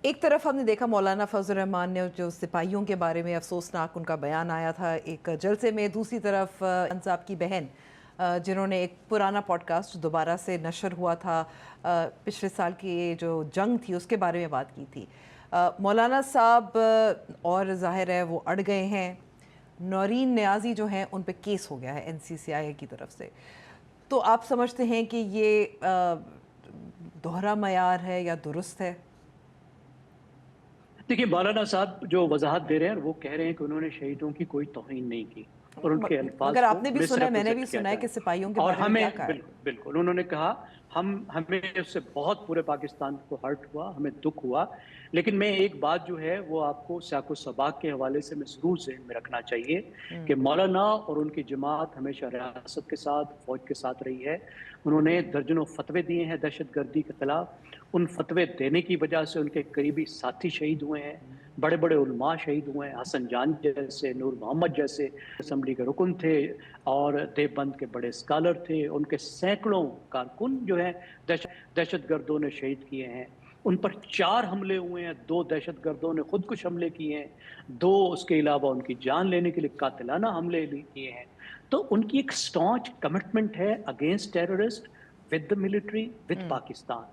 एक तरफ हमने देखा मौलाना फजल रहमान ने जो सिपाहियों के बारे में अफसोसनाक उनका बयान आया था एक जलसे में, दूसरी तरफ साहब की बहन जिन्होंने एक पुराना पॉडकास्ट दोबारा से नशर हुआ था पिछले साल की जो जंग थी उसके बारे में बात की थी। मौलाना साहब और ज़ाहिर है वो अड़ गए हैं, नौरीन नियाज़ी जो हैं उन पे केस हो गया है NCCI की तरफ से, तो आप समझते हैं कि ये दोहरा मयार है या दुरुस्त है? देखिए, मौलाना साहब जो वजाहत दे रहे हैं वो कह रहे हैं कि उन्होंने शहीदों की कोई तौहीन नहीं की और उनके अल्फाज अगर आपने भी सुना है, मैंने भी सुना है कि सिपाहियों के और बारे में क्या हमें कहा है? बिल्कुल उन्होंने कहा हमें उससे बहुत पूरे पाकिस्तान को हर्ट हुआ, हमें दुख हुआ, लेकिन मैं एक बात जो है वो आपको सियाको सबाक के हवाले से मैं ज़रूर ज़हन में रखना चाहिए कि मौलाना और उनकी जमात हमेशा रियासत के साथ, फौज के साथ रही है। उन्होंने दर्जनों फतवे दिए हैं दहशतगर्दी के खिलाफ, उन फतवे देने की वजह से उनके करीबी साथी शहीद हुए हैं, बड़े बड़े उलमा शहीद हुए हैं, हसन जान जैसे, नूर मोहम्मद जैसे असम्बली के रुकन थे और देवबंद के बड़े स्कॉलर थे, उनके सैकड़ों कारकुन जो हैं दहशतगर्दों ने शहीद किए हैं। उन पर 4 हमले हुए हैं, 2 दहशतगर्दों ने खुदकुश हमले किए हैं, 2 उसके अलावा उनकी जान लेने के लिए कातिलाना हमले किए हैं। तो उनकी एक स्टॉन्च कमिटमेंट है against terrorist with the military with Pakistan.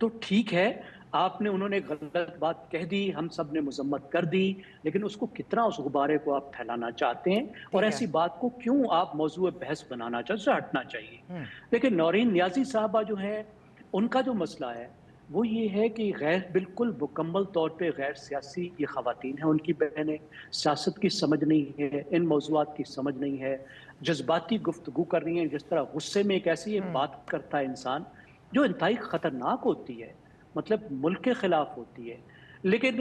तो ठीक है, उन्होंने गलत बात कह दी, हम सब ने मजम्मत कर दी, लेकिन उसको कितना उस गुब्बारे को आप फैलाना चाहते हैं और ऐसी बात को क्यों आप मौजूद बहस बनाना चाहते हैं, उससे हटना चाहिए। लेकिन नौरीन नियाज़ी साहबा जो है उनका जो मसला है वो ये है कि बिल्कुल मुकम्मल तौर पे गैर सियासी ये ख़वातीन हैं, उनकी बहनें, सियासत की समझ नहीं है, इन मौज़ूआत की समझ नहीं है, जज्बाती गुफ्तगू कर रही हैं। जिस तरह गुस्से में एक ऐसी बात करता है इंसान जो इंतहाई ख़तरनाक होती है, मतलब मुल्क के ख़िलाफ़ होती है। लेकिन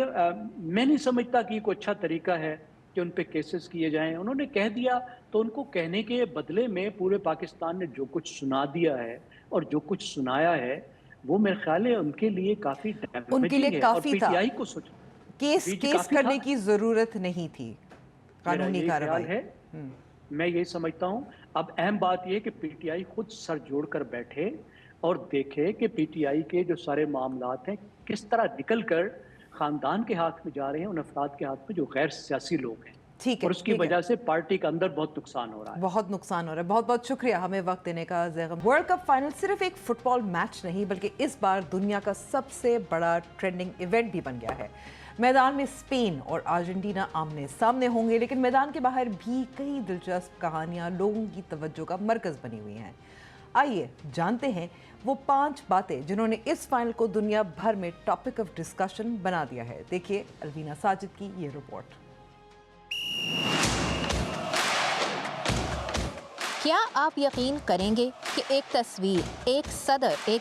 मैं नहीं समझता कि कोई अच्छा तरीका है कि उन पे केसेस किए जाएं। उन्होंने कह दिया तो उनको कहने के बदले में पूरे पाकिस्तान ने जो कुछ सुना दिया है और जो कुछ सुनाया है वो मेरे ख्याल है उनके लिए काफ़ी उनके लिए काफ़ी था। PTI को केस करने की ज़रूरत नहीं थी, कानूनी कार्रवाई है। मैं ये समझता हूँ अब अहम बात यह कि PTI खुद सर जोड़कर बैठे और देखे कि PTI के जो सारे मामलात हैं किस तरह निकल कर खानदान के हाथ में जा रहे हैं, उन अफराद के हाथ में जो गैर सियासी लोग हैं। ठीक है, और उसकी वजह से पार्टी के अंदर बहुत नुकसान हो रहा है, बहुत नुकसान हो रहा है। बहुत बहुत शुक्रिया हमें वक्त देने का ज़ैगम। वर्ल्ड कप फाइनल सिर्फ एक फुटबॉल मैच नहीं बल्कि इस बार दुनिया का सबसे बड़ा ट्रेंडिंग इवेंट भी बन गया है। मैदान में स्पेन और अर्जेंटीना आमने सामने होंगे, लेकिन मैदान के बाहर भी कई दिलचस्प कहानियां लोगों की तवज्जो का मरकज़ बनी हुई हैं। आइए जानते हैं वो 5 बातें जिन्होंने इस फाइनल को दुनिया भर में टॉपिक ऑफ डिस्कशन बना दिया है। देखिए अलवीना साजिद की ये रिपोर्ट। क्या आप यकीन करेंगे कि एक तस्वीर, एक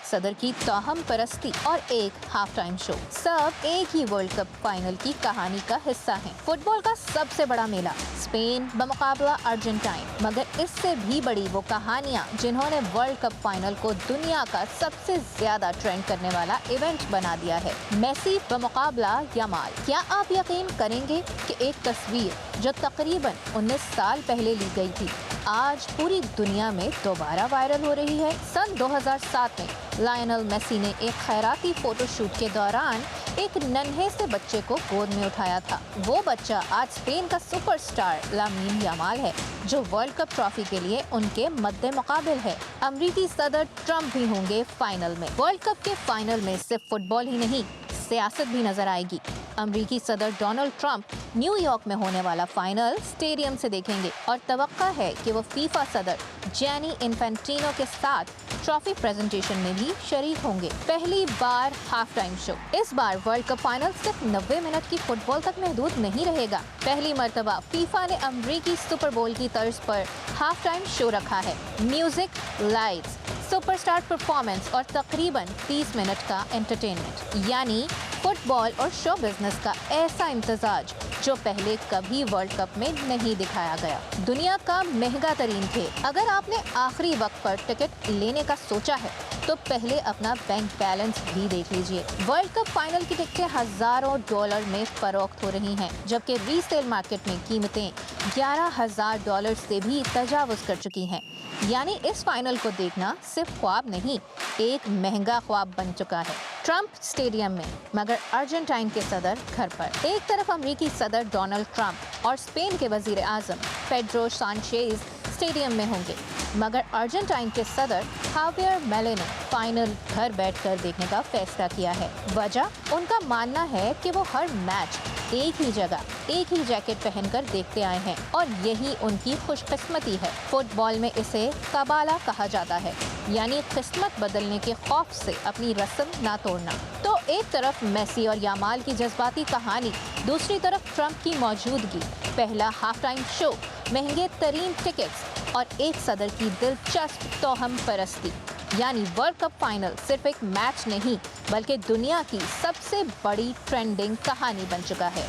सदर की तोहम परस्ती और एक हाफ टाइम शो सब एक ही वर्ल्ड कप फाइनल की कहानी का हिस्सा हैं। फुटबॉल का सबसे बड़ा मेला स्पेन बमुकाबला अर्जेंटाइन, मगर इससे भी बड़ी वो कहानियाँ जिन्होंने वर्ल्ड कप फाइनल को दुनिया का सबसे ज्यादा ट्रेंड करने वाला इवेंट बना दिया है। Messi बमुकाबला Yamal. क्या आप यकीन करेंगे कि एक तस्वीर जो तकरीबन 19 साल पहले ली गई थी आज पूरी दुनिया में दोबारा वायरल हो रही है। सन 2007 में लायनल मेसी ने एक खैराती फोटोशूट के दौरान एक नन्हे से बच्चे को गोद में उठाया था। वो बच्चा आज स्पेन का सुपरस्टार लामीन यमाल है जो वर्ल्ड कप ट्रॉफी के लिए उनके मद्दे मुकाबिल है। अमेरिकी सदर ट्रंप भी होंगे फाइनल में। वर्ल्ड कप के फाइनल में सिर्फ फुटबॉल ही नहीं सियासत भी नजर आएगी। अमेरिकी सदर डोनाल्ड ट्रंप न्यूयॉर्क में होने वाला फाइनल स्टेडियम से देखेंगे और तवक्का है कि वो फीफा सदर जैनी इन्फेंटिनो के साथ ट्रॉफी प्रेजेंटेशन में भी शरीक होंगे। पहली बार हाफ टाइम शो। इस बार वर्ल्ड कप फाइनल सिर्फ 90 मिनट की फुटबॉल तक महदूद नहीं रहेगा। पहली मर्तबा फीफा ने अमेरिकी सुपर बोल की तर्ज पर हाफ टाइम शो रखा है। म्यूजिक, लाइट्स, सुपरस्टार परफॉर्मेंस और तकरीबन 30 मिनट का एंटरटेनमेंट, यानी फुटबॉल और शो बिजनेस का ऐसा इम्तिजाज जो पहले कभी वर्ल्ड कप में नहीं दिखाया गया। दुनिया का महंगा तरीन खेल। अगर आपने आखिरी वक्त पर टिकट लेने का सोचा है तो पहले अपना बैंक बैलेंस भी देख लीजिए। वर्ल्ड कप फाइनल की टिकटें हजारों डॉलर में फरोख्त हो रही हैं, जबकि रीसेल मार्केट में कीमतें $11,000 से भी तजावुज कर चुकी हैं। यानी इस फाइनल को देखना सिर्फ ख्वाब नहीं, एक महंगा ख्वाब बन चुका है। ट्रंप स्टेडियम में मगर अर्जेंटाइन के सदर घर पर। एक तरफ अमेरिकी सदर डोनाल्ड ट्रंप और स्पेन के वजीर आजम पेड्रो सांचेज स्टेडियम में होंगे, मगर अर्जेंटाइन के सदर हावियर मिलेई ने फाइनल घर बैठकर देखने का फैसला किया है। वजह, उनका मानना है कि वो हर मैच एक ही जगह एक ही जैकेट पहनकर देखते आए हैं और यही उनकी खुशकिस्मती है। फुटबॉल में इसे कबाला कहा जाता है, यानी किस्मत बदलने के खौफ से अपनी रस्म ना तोड़ना। तो एक तरफ मेसी और यामाल की जज्बाती कहानी, दूसरी तरफ ट्रंप की मौजूदगी, पहला हाफ टाइम शो, महंगे तरीन टिकट्स और एक सदर की दिलचस्प तोहम परस्ती। यानी वर्ल्ड कप फाइनल सिर्फ एक मैच नहीं बल्कि दुनिया की सबसे बड़ी ट्रेंडिंग कहानी बन चुका है।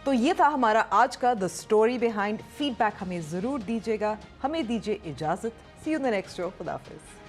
तो ये था हमारा आज का द स्टोरी बिहाइंड। फीडबैक हमें ज़रूर दीजिएगा। हमें दीजिए इजाज़त। See you in the next show. खुदा हाफिज़।